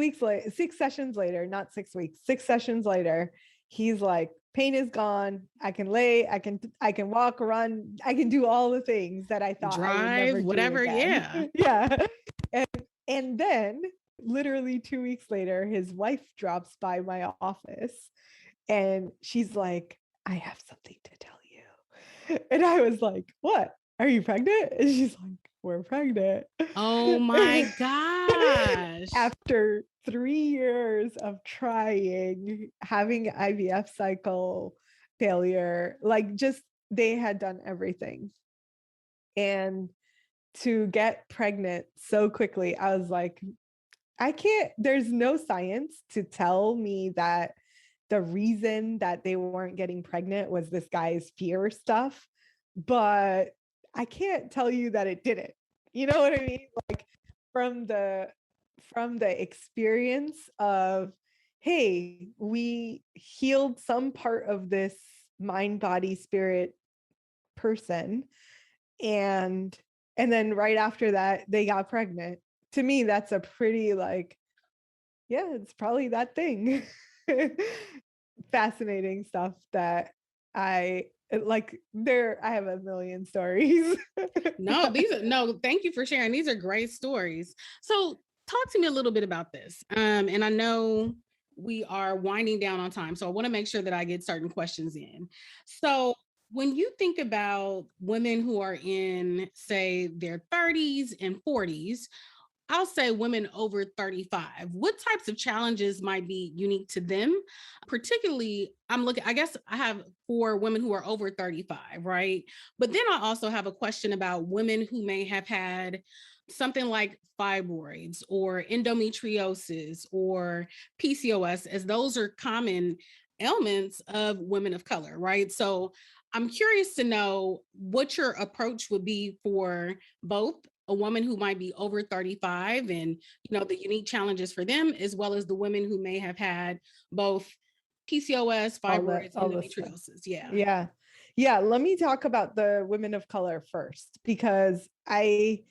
sessions later, not 6 weeks, 6 sessions later, he's like, pain is gone. I can lay, I can walk, run, I can do all the things that I thought
drive,
I would never
whatever.
do again.
Yeah.
Yeah. And then literally 2 weeks later, his wife drops by my office and she's like, I have something to tell you. And I was like, what? Are you pregnant? And she's like, we're pregnant.
Oh my gosh.
After 3 years of trying, having IVF cycle failure, like just they had done everything. And to get pregnant so quickly, I was like, there's no science to tell me that the reason that they weren't getting pregnant was this guy's fear stuff, but I can't tell you that it didn't. You know what I mean? Like from the experience of, hey, we healed some part of this mind, body, spirit person, and then right after that they got pregnant. To me, that's a pretty like, yeah, it's probably that thing. Fascinating stuff that I like. I have a million stories.
Thank you for sharing. These are great stories. So talk to me a little bit about this. And I know we are winding down on time, so I want to make sure that I get certain questions in. So When you think about women who are in, say, their 30s and 40s, I'll say women over 35, what types of challenges might be unique to them? Particularly, I guess I have for women who are over 35, right? But then I also have a question about women who may have had something like fibroids or endometriosis or PCOS, as those are common ailments of women of color, right? So I'm curious to know what your approach would be for both a woman who might be over 35 and the unique challenges for them, as well as the women who may have had both PCOS, fibroids,
all the stuff.
endometriosis. Yeah.
Yeah. Let me talk about the women of color first, because I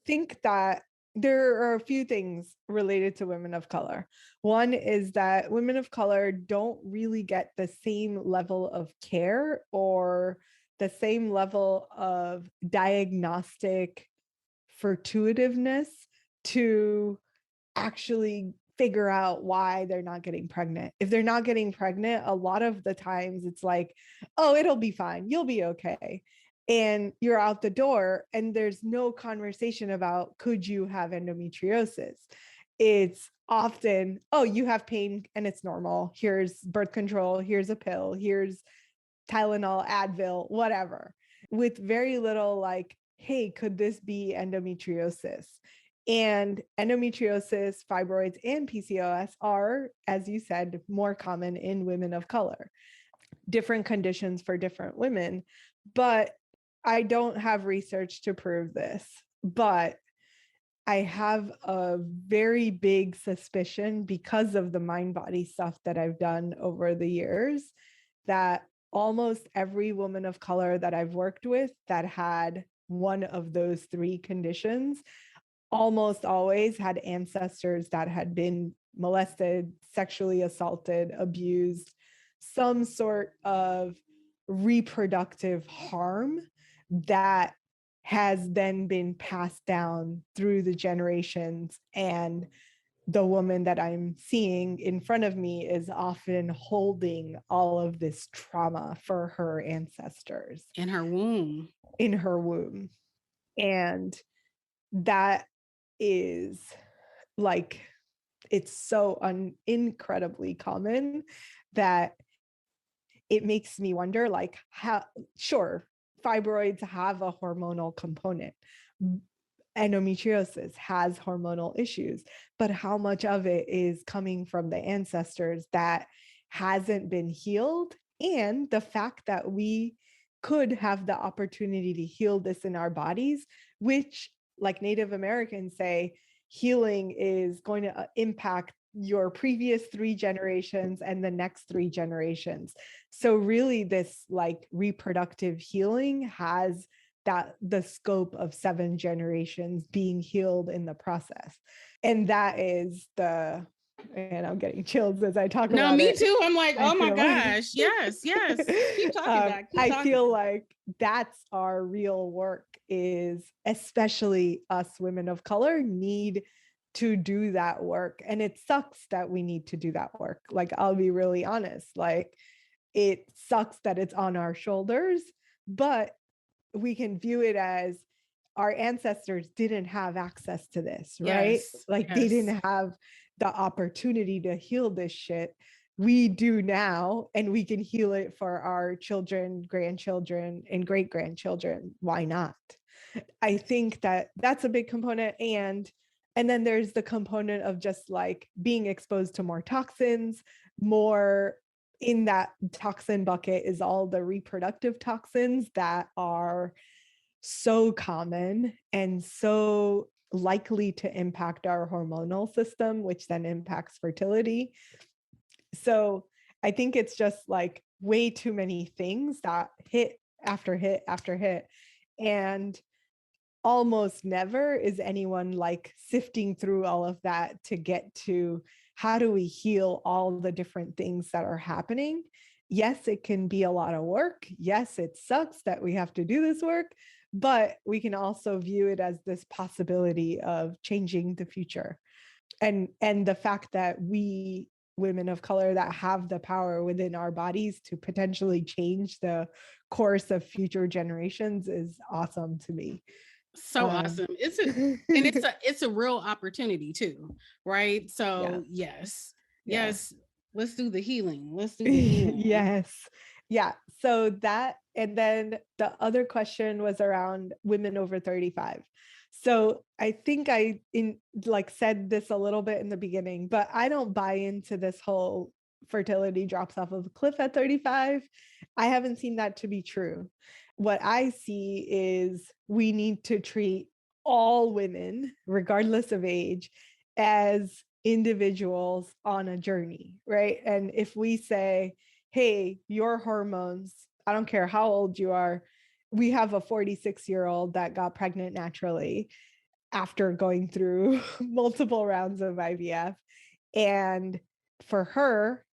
think that there are a few things related to women of color. One is that women of color don't really get the same level of care or the same level of diagnostic fortuitiveness to actually figure out why they're not getting pregnant. If they're not getting pregnant, a lot of the times it's like, oh, it'll be fine. You'll be okay. And you're out the door and there's no conversation about, could you have endometriosis? It's often, oh, you have pain and it's normal. Here's birth control. Here's a pill. Here's Tylenol, Advil, whatever, with very little like, hey, could this be endometriosis? And endometriosis, fibroids, and PCOS are, as you said, more common in women of color. Different conditions for different women, but I don't have research to prove this. But I have a very big suspicion, because of the mind-body stuff that I've done over the years, that almost every woman of color that I've worked with that had one of those three conditions almost always had ancestors that had been molested, sexually assaulted, abused, some sort of reproductive harm that has then been passed down through the generations. And the woman that I'm seeing in front of me is often holding all of this trauma for her ancestors
In her womb.
And that is like, it's so incredibly common that it makes me wonder, like, how, sure, fibroids have a hormonal component. Endometriosis has hormonal issues, but how much of it is coming from the ancestors that hasn't been healed? And the fact that we could have the opportunity to heal this in our bodies, which, like Native Americans say, healing is going to impact your previous 3 generations and the next 3 generations. So really, this like reproductive healing has that the scope of 7 generations being healed in the process. And that is the, and I'm getting chills as I talk about it.
No, me too. I'm like, oh my gosh. Yes. Keep talking
I feel like that's our real work, is especially us women of color need to do that work. And it sucks that we need to do that work. Like, I'll be really honest, like, it sucks that it's on our shoulders, but we can view it as our ancestors didn't have access to this, right? They didn't have the opportunity to heal this shit. We do now, and we can heal it for our children, grandchildren, and great grandchildren. Why not? I think that that's a big component. And then there's the component of just like being exposed to more toxins. More in that toxin bucket is all the reproductive toxins that are so common and so likely to impact our hormonal system, which then impacts fertility. So I think it's just like way too many things that hit after hit after hit. And almost never is anyone like sifting through all of that to get to, how do we heal all the different things that are happening? Yes, it can be a lot of work. Yes, it sucks that we have to do this work, but we can also view it as this possibility of changing the future. And the fact that we women of color that have the power within our bodies to potentially change the course of future generations is awesome to me.
So awesome. It's a real opportunity too, right? So yes, let's do the healing. Let's do the healing.
Yes. Yeah. So that, and then the other question was around women over 35. So I think I said this a little bit in the beginning, but I don't buy into this whole fertility drops off of a cliff at 35. I haven't seen that to be true. What I see is we need to treat all women, regardless of age, as individuals on a journey, right? And if we say, hey, your hormones, I don't care how old you are. We have a 46-year-old that got pregnant naturally after going through multiple rounds of IVF. And for her,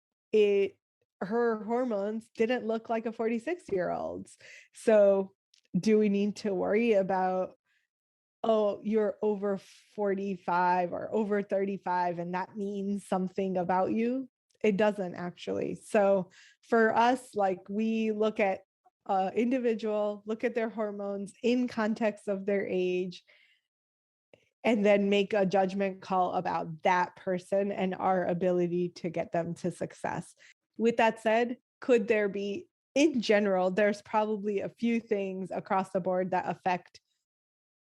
her hormones didn't look like a 46-year-old's. So do we need to worry about, oh, you're over 45 or over 35, and that means something about you? It doesn't actually. So for us, like, we look at individual, look at their hormones in context of their age, and then make a judgment call about that person and our ability to get them to success. With that said, could there be, in general, there's probably a few things across the board that affect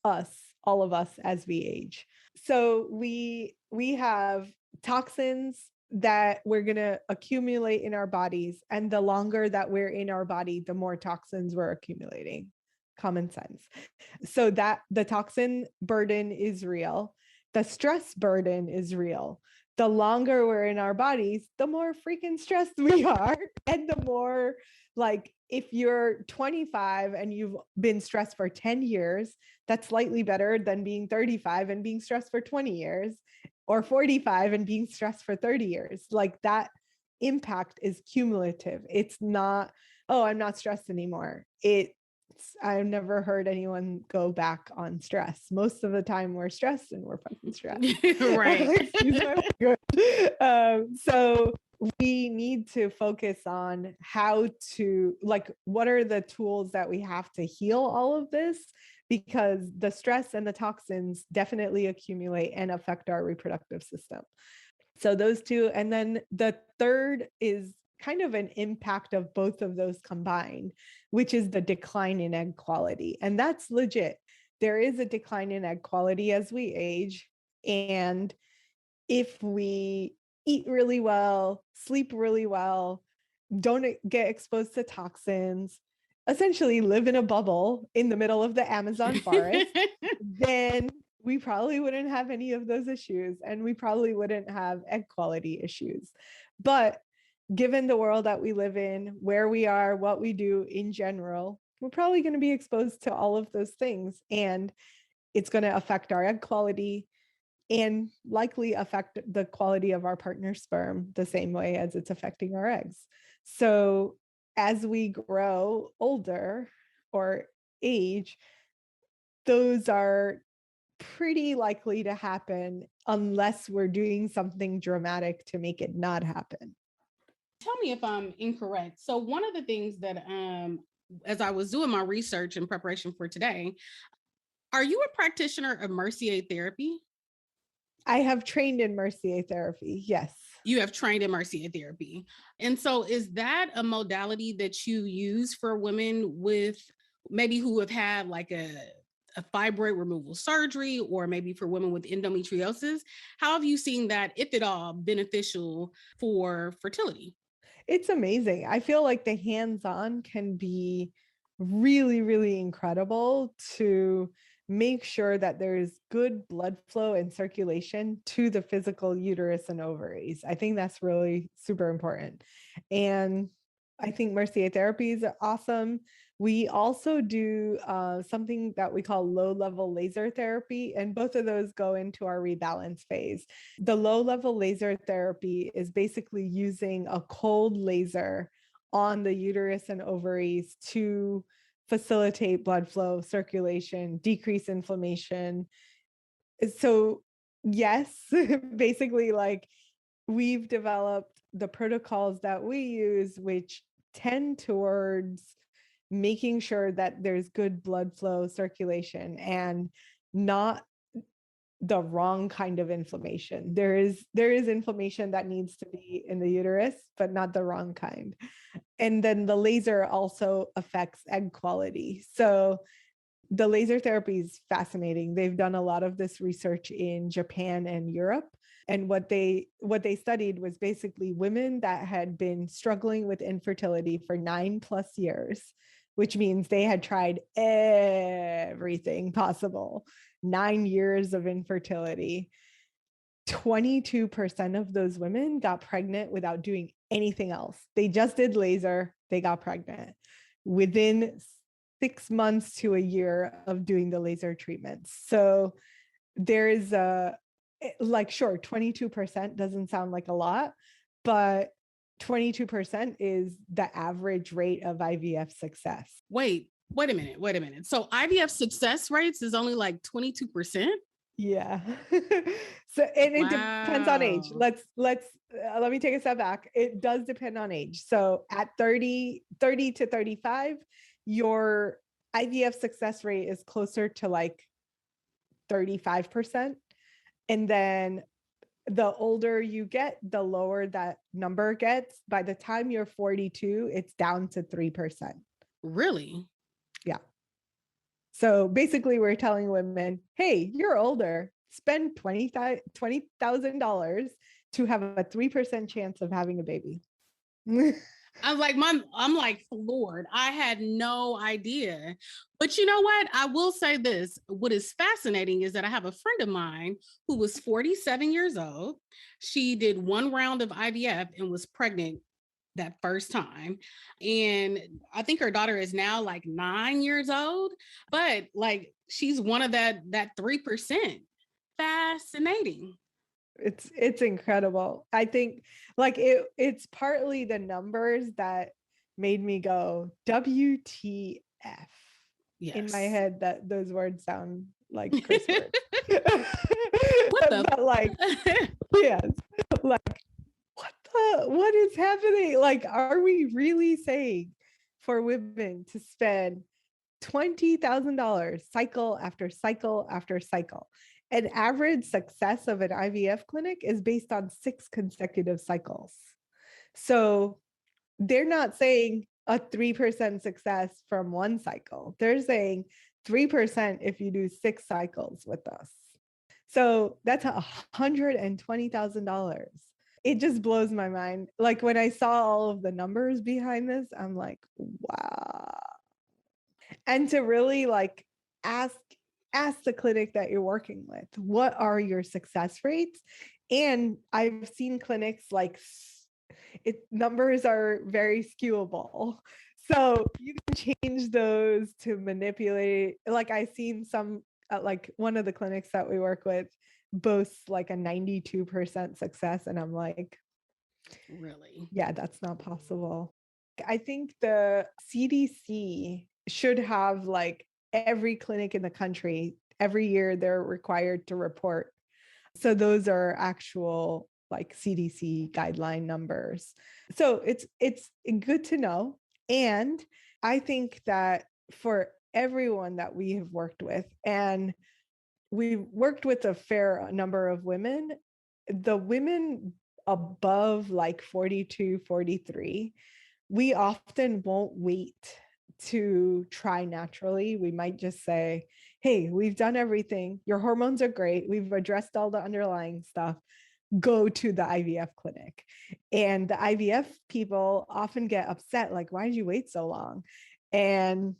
us, all of us, as we age. So we have toxins that we're going to accumulate in our bodies, and the longer that we're in our body, the more toxins we're accumulating. Common sense. So that the toxin burden is real. The stress burden is real. The longer we're in our bodies, the more freaking stressed we are. And the more, like, if you're 25 and you've been stressed for 10 years, that's slightly better than being 35 and being stressed for 20 years, or 45 and being stressed for 30 years. Like, that impact is cumulative. It's not, oh, I'm not stressed anymore. I've never heard anyone go back on stress. Most of the time we're stressed and we're fucking stressed.
Right.
So we need to focus on how to, like, what are the tools that we have to heal all of this? Because the stress and the toxins definitely accumulate and affect our reproductive system. So those two. And then the third is kind of an impact of both of those combined, which is the decline in egg quality. And that's legit. There is a decline in egg quality as we age. And if we eat really well, sleep really well, don't get exposed to toxins, essentially live in a bubble in the middle of the Amazon forest, then we probably wouldn't have any of those issues, and we probably wouldn't have egg quality issues. But given the world that we live in, where we are, what we do in general, we're probably going to be exposed to all of those things. And it's going to affect our egg quality and likely affect the quality of our partner's sperm the same way as it's affecting our eggs. So as we grow older or age, those are pretty likely to happen unless we're doing something dramatic to make it not happen.
Tell me if I'm incorrect. So one of the things that, as I was doing my research in preparation for today, are you a practitioner of Mercier therapy?
I have trained in Mercier therapy. Yes.
You have trained in Mercier therapy. And so is that a modality that you use for women with maybe who have had like a fibroid removal surgery, or maybe for women with endometriosis? How have you seen that, if at all, beneficial for fertility?
It's amazing. I feel like the hands-on can be really, really incredible to make sure that there's good blood flow and circulation to the physical uterus and ovaries. I think that's really super important. And I think Mercier therapy is awesome. We also do something that we call low-level laser therapy, and both of those go into our rebalance phase. The low-level laser therapy is basically using a cold laser on the uterus and ovaries to facilitate blood flow, circulation, decrease inflammation. So yes, basically, like, we've developed the protocols that we use, which tend towards making sure that there's good blood flow circulation and not the wrong kind of inflammation. There is inflammation that needs to be in the uterus, but not the wrong kind. And then the laser also affects egg quality. So the laser therapy is fascinating. They've done a lot of this research in Japan and Europe. And what they studied was basically women that had been struggling with infertility for 9+ years, which means they had tried everything possible. 9 years of infertility. 22% of those women got pregnant without doing anything else. They just did laser, they got pregnant within 6 months to a year of doing the laser treatments. So there is sure, 22% doesn't sound like a lot, but 22% is the average rate of IVF success.
Wait a minute. So IVF success rates is only like 22%?
Yeah. So, and it depends on age. Let me take a step back. It does depend on age. So at 30 to 35, your IVF success rate is closer to like 35%. And then the older you get, the lower that number gets. By the time you're 42, it's down to 3%.
Really?
Yeah. So basically we're telling women, hey, you're older, spend $20,000 to have a 3% chance of having a baby.
I'm like floored. I had no idea. But you know what? I will say this. What is fascinating is that I have a friend of mine who was 47 years old. She did one round of IVF and was pregnant that first time. And I think her daughter is now like 9 years old, but like she's one of that 3%. Fascinating.
It's incredible. I think like it's partly the numbers that made me go WTF. Yes. In my head, that those words sound like curse words. What the but like yes, like what is happening? Like, are we really saying for women to spend $20,000 cycle after cycle after cycle? An average success of an IVF clinic is based on 6 consecutive cycles. So they're not saying a 3% success from one cycle. They're saying 3% if you do 6 cycles with us. So that's $120,000. It just blows my mind. Like when I saw all of the numbers behind this, I'm like, wow. And to really like ask the clinic that you're working with, what are your success rates? And I've seen clinics like numbers are very skewable. So you can change those to manipulate. Like I've seen some, like one of the clinics that we work with boasts like a 92% success. And I'm like,
really?
Yeah, that's not possible. I think the CDC should have like every clinic in the country, every year they're required to report. So those are actual like CDC guideline numbers. So it's good to know. And I think that for everyone that we have worked with, and we've worked with a fair number of women, the women above like 42, 43, we often won't wait to try naturally. We might just say, hey, we've done everything. Your hormones are great. We've addressed all the underlying stuff. Go to the IVF clinic. And the IVF people often get upset, like, why did you wait so long? And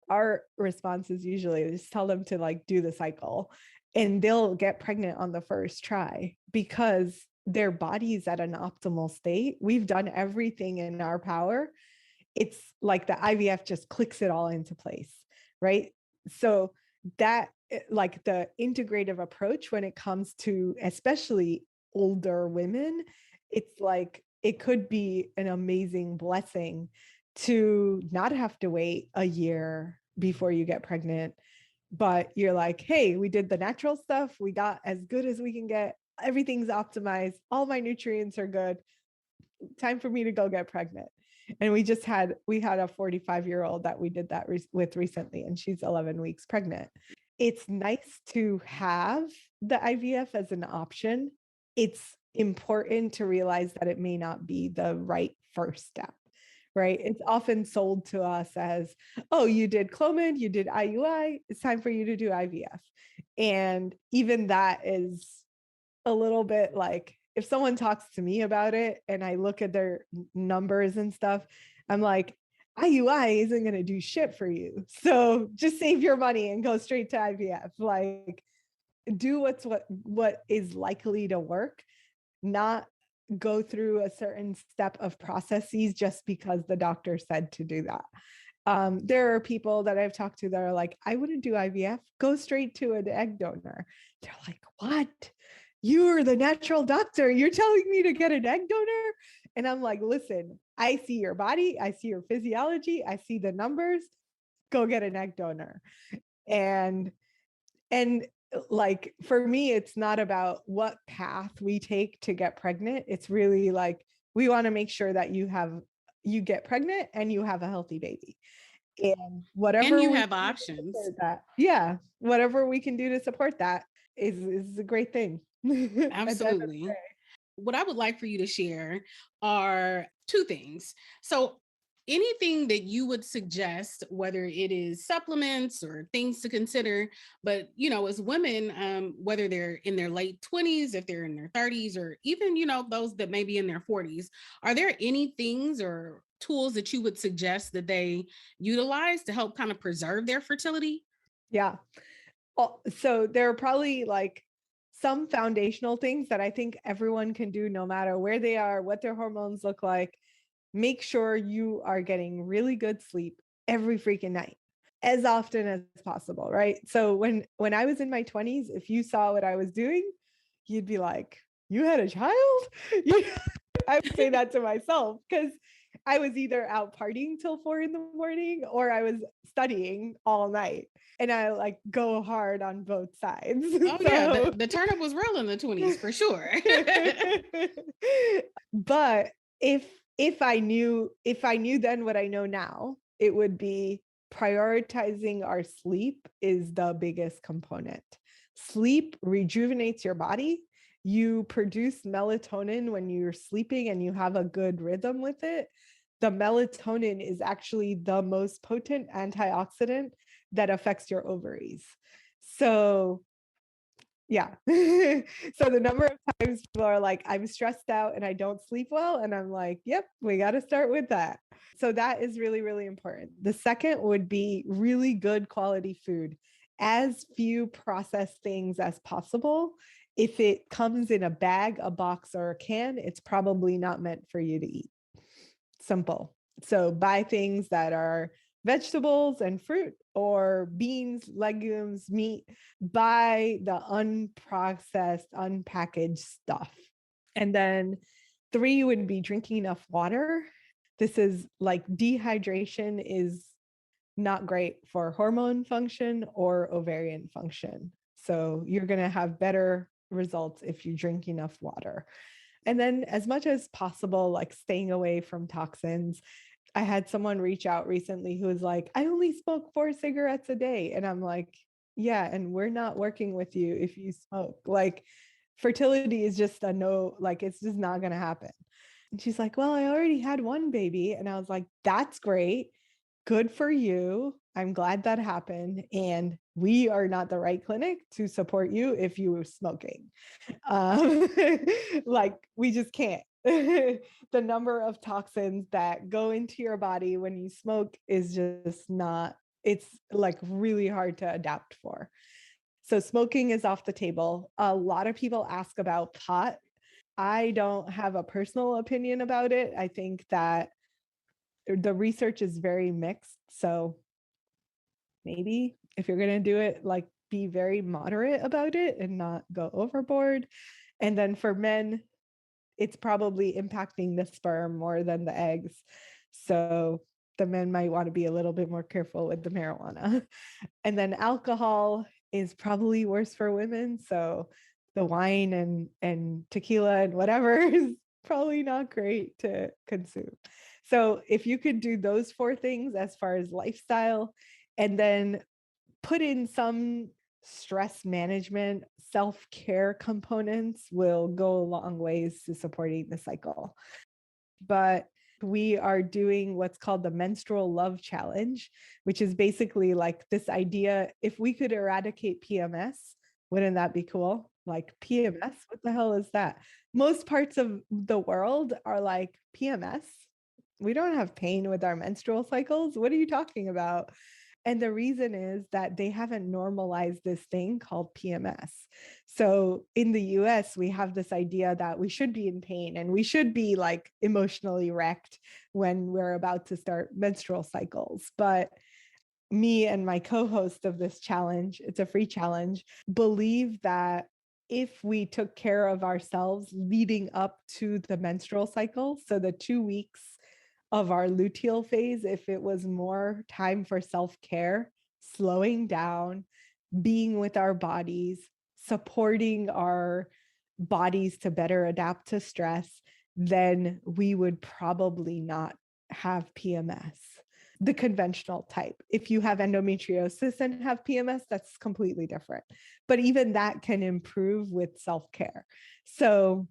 our response is usually just tell them to like do the cycle, and they'll get pregnant on the first try because their body's at an optimal state. We've done everything in our power. It's like the IVF just clicks it all into place, right? So that like the integrative approach when it comes to especially older women, it's like it could be an amazing blessing to not have to wait a year before you get pregnant, but you're like, hey, we did the natural stuff, we got as good as we can get, everything's optimized. All my nutrients are good. Time for me to go get pregnant. And we had a 45-year-old that we did that with recently, and she's 11 weeks pregnant. It's nice to have the IVF as an option. It's important to realize that it may not be the right first step, right? It's often sold to us as, oh, you did Clomid, you did IUI, it's time for you to do IVF. And even that is a little bit like, if someone talks to me about it and I look at their numbers and stuff, I'm like, IUI isn't going to do shit for you. So just save your money and go straight to IVF. Like, do what is likely to work, not go through a certain step of processes just because the doctor said to do that. There are people that I've talked to that are like, I wouldn't do IVF, go straight to an egg donor. They're like, what? You're the natural doctor. You're telling me to get an egg donor? And I'm like, listen, I see your body. I see your physiology. I see the numbers. Go get an egg donor. And like, for me, it's not about what path we take to get pregnant. It's really like, we want to make sure that you get pregnant and you have a healthy baby. And whatever
and you have options.
Whatever we can do to support that is a great thing.
Absolutely. What I would like for you to share are two things. So anything that you would suggest, whether it is supplements or things to consider, but as women, whether they're in their late 20s, if they're in their 30s, or even those that may be in their 40s, are there any things or tools that you would suggest that they utilize to help kind of preserve their fertility?
Yeah. So there are probably like some foundational things that I think everyone can do no matter where they are, what their hormones look like. Make sure you are getting really good sleep every freaking night, as often as possible, right? So when I was in my 20s, if you saw what I was doing, you'd be like, you had a child? I would say that to myself, because I was either out partying till 4 a.m. or I was studying all night. And I like go hard on both sides.
Oh, yeah. The turnip was real in the 20s for sure.
But if I knew then what I know now, it would be prioritizing our sleep is the biggest component. Sleep rejuvenates your body. You produce melatonin when you're sleeping and you have a good rhythm with it. The melatonin is actually the most potent antioxidant that affects your ovaries. So yeah. So the number of times people are like, I'm stressed out and I don't sleep well. And I'm like, yep, we got to start with that. So that is really, really important. The second would be really good quality food, as few processed things as possible. If it comes in a bag, a box, or a can, it's probably not meant for you to eat. Simple. So buy things that are vegetables and fruit, or beans, legumes, meat. Buy the unprocessed, unpackaged stuff. And then 3 would be drinking enough water. This is like, dehydration is not great for hormone function or ovarian function. So you're going to have better results if you drink enough water. And then, as much as possible, like staying away from toxins. I had someone reach out recently who was like, I only smoke 4 cigarettes a day. And I'm like, yeah, and we're not working with you if you smoke. Like, fertility is just a no, like, it's just not going to happen. And she's like, well, I already had 1 baby. And I was like, that's great. Good for you. I'm glad that happened. And we are not the right clinic to support you if you were smoking. Like, we just can't. The number of toxins that go into your body when you smoke is just not, it's like really hard to adapt for. So smoking is off the table. A lot of people ask about pot. I don't have a personal opinion about it. I think that the research is very mixed. So maybe if you're going to do it, like, be very moderate about it and not go overboard. And then for men, it's probably impacting the sperm more than the eggs. So the men might want to be a little bit more careful with the marijuana. And then alcohol is probably worse for women. So the wine and tequila and whatever is probably not great to consume. So if you could do those 4 things as far as lifestyle, and then put in some stress management, self-care components, will go a long ways to supporting the cycle. But we are doing what's called the Menstrual Love Challenge, which is basically like this idea, if we could eradicate PMS, wouldn't that be cool? Like PMS, what the hell is that? Most parts of the world are like, PMS? We don't have pain with our menstrual cycles. What are you talking about? And the reason is that they haven't normalized this thing called PMS. So in the US, we have this idea that we should be in pain and we should be like emotionally wrecked when we're about to start menstrual cycles. But me and my co-host of this challenge, it's a free challenge, believe that if we took care of ourselves leading up to the menstrual cycle, so the 2 weeks of our luteal phase, if it was more time for self-care, slowing down, being with our bodies, supporting our bodies to better adapt to stress, then we would probably not have PMS, the conventional type. If you have endometriosis and have PMS, that's completely different. But even that can improve with self-care. So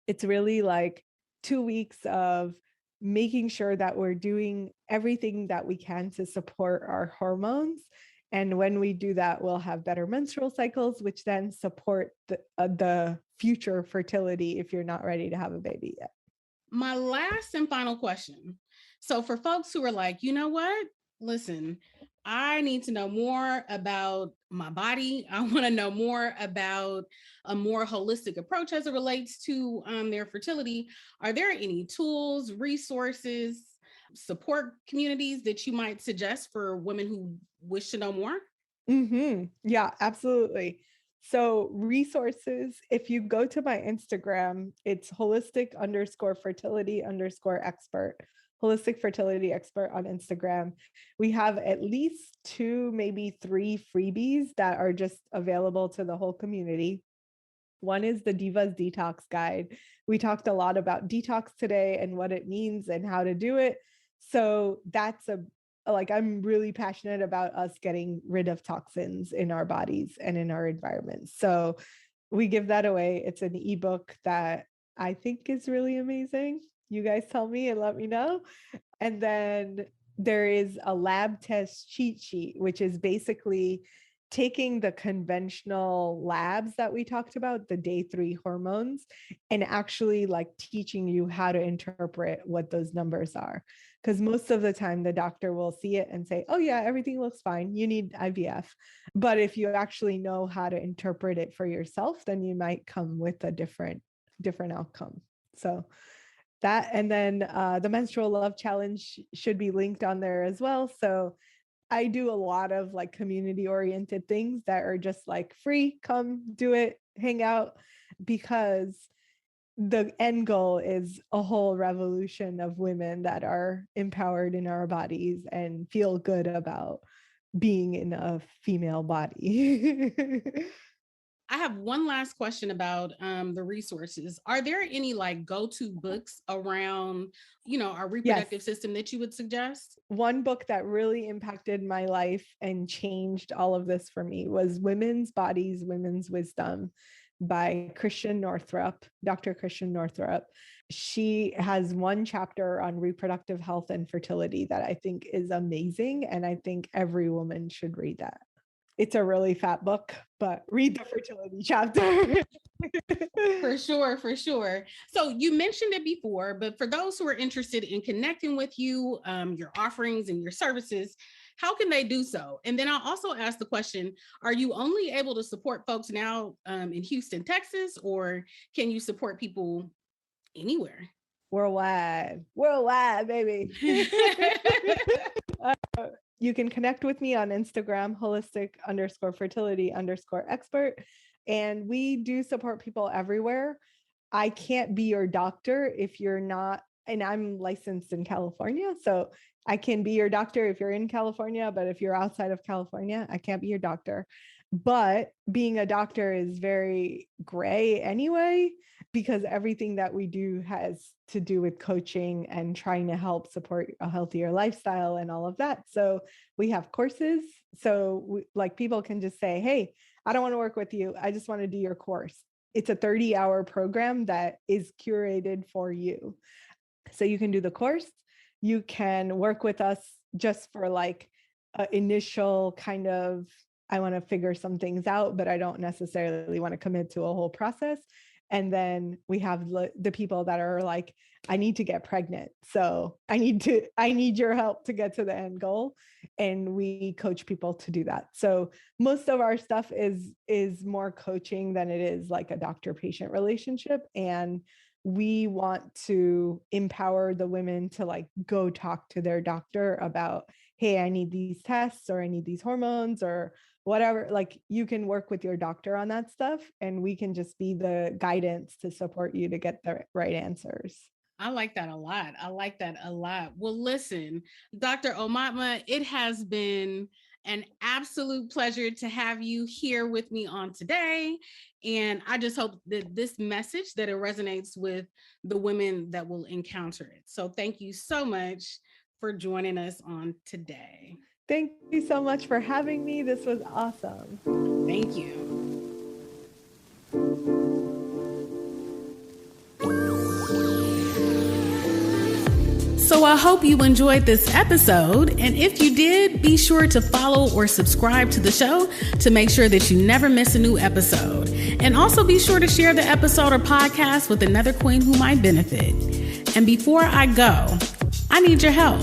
it's really like 2 weeks of making sure that we're doing everything that we can to support our hormones. And when we do that, we'll have better menstrual cycles, which then support the future fertility if you're not ready to have a baby yet.
My last and final question. So for folks who are like, you know what? Listen, I need to know more about my body. I want to know more about a more holistic approach as it relates to their fertility. Are there any tools, resources, support communities that you might suggest for women who wish to know more?
Yeah, absolutely. So resources, if you go to my Instagram, it's holistic_fertility_expert, holistic fertility expert on Instagram. We have at least 2, maybe 3 freebies that are just available to the whole community. One is the Divas Detox Guide. We talked a lot about detox today and what it means and how to do it. So that's I'm really passionate about us getting rid of toxins in our bodies and in our environments. So we give that away. It's an ebook that I think is really amazing. You guys tell me and let me know. And then there is a lab test cheat sheet, which is basically taking the conventional labs that we talked about, the day 3 hormones, and actually like teaching you how to interpret what those numbers are. Because most of the time the doctor will see it and say, oh yeah, everything looks fine, you need IVF. But if you actually know how to interpret it for yourself, then you might come with a different outcome. So that, and then the Menstrual Love Challenge should be linked on there as well. So I do a lot of like community oriented things that are just like free, come do it, hang out, because the end goal is a whole revolution of women that are empowered in our bodies and feel good about being in a female body.
I have one last question about the resources. Are there any like go-to books around, our reproductive
Yes.
system that you would suggest?
One book that really impacted my life and changed all of this for me was Women's Bodies, Women's Wisdom by Christian Northrup, Dr. Christian Northrup. She has one chapter on reproductive health and fertility that I think is amazing. And I think every woman should read that. It's a really fat book, but read the fertility chapter.
For sure. So you mentioned it before, but for those who are interested in connecting with you, your offerings and your services, how can they do so? And then I'll also ask the question, are you only able to support folks now in Houston, Texas, or can you support people anywhere?
Worldwide, baby. You can connect with me on Instagram, holistic_fertility_expert. And we do support people everywhere. I can't be your doctor if you're not, and I'm licensed in California. So I can be your doctor if you're in California, but if you're outside of California, I can't be your doctor. But being a doctor is very gray anyway, because everything that we do has to do with coaching and trying to help support a healthier lifestyle and all of that. So we have courses. So like people can just say, hey, I don't want to work with you. I just want to do your course. It's a 30-hour program that is curated for you. So you can do the course. You can work with us just for like an initial kind of, I want to figure some things out, but I don't necessarily want to commit to a whole process. And then we have the people that are like, I need to get pregnant. So I need your help to get to the end goal. And we coach people to do that. So most of our stuff is more coaching than it is like a doctor-patient relationship. And we want to empower the women to like go talk to their doctor about, hey, I need these tests, or I need these hormones, or whatever. Like you can work with your doctor on that stuff, and we can just be the guidance to support you to get the right answers.
I like that a lot. Well, listen, Dr. Aumatma, it has been an absolute pleasure to have you here with me on today. And I just hope that this message, that it resonates with the women that will encounter it. So thank you so much for joining us on today.
Thank you so much for having me. This was awesome.
Thank you. So I hope you enjoyed this episode. And if you did, be sure to follow or subscribe to the show to make sure that you never miss a new episode. And also be sure to share the episode or podcast with another queen who might benefit. And before I go, I need your help.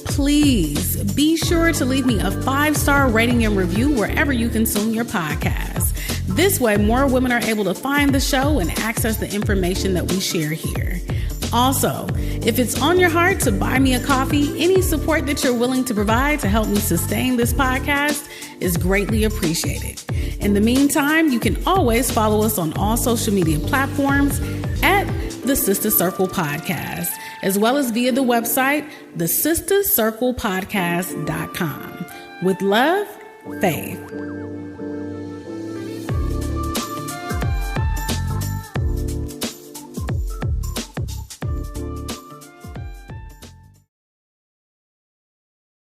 Please be sure to leave me a 5-star rating and review wherever you consume your podcast. This way, more women are able to find the show and access the information that we share here. Also, if it's on your heart to buy me a coffee, any support that you're willing to provide to help me sustain this podcast is greatly appreciated. In the meantime, you can always follow us on all social media platforms at The Sister Circle Podcast, as well as via the website, thesistercirclepodcast.com. With love, Faith.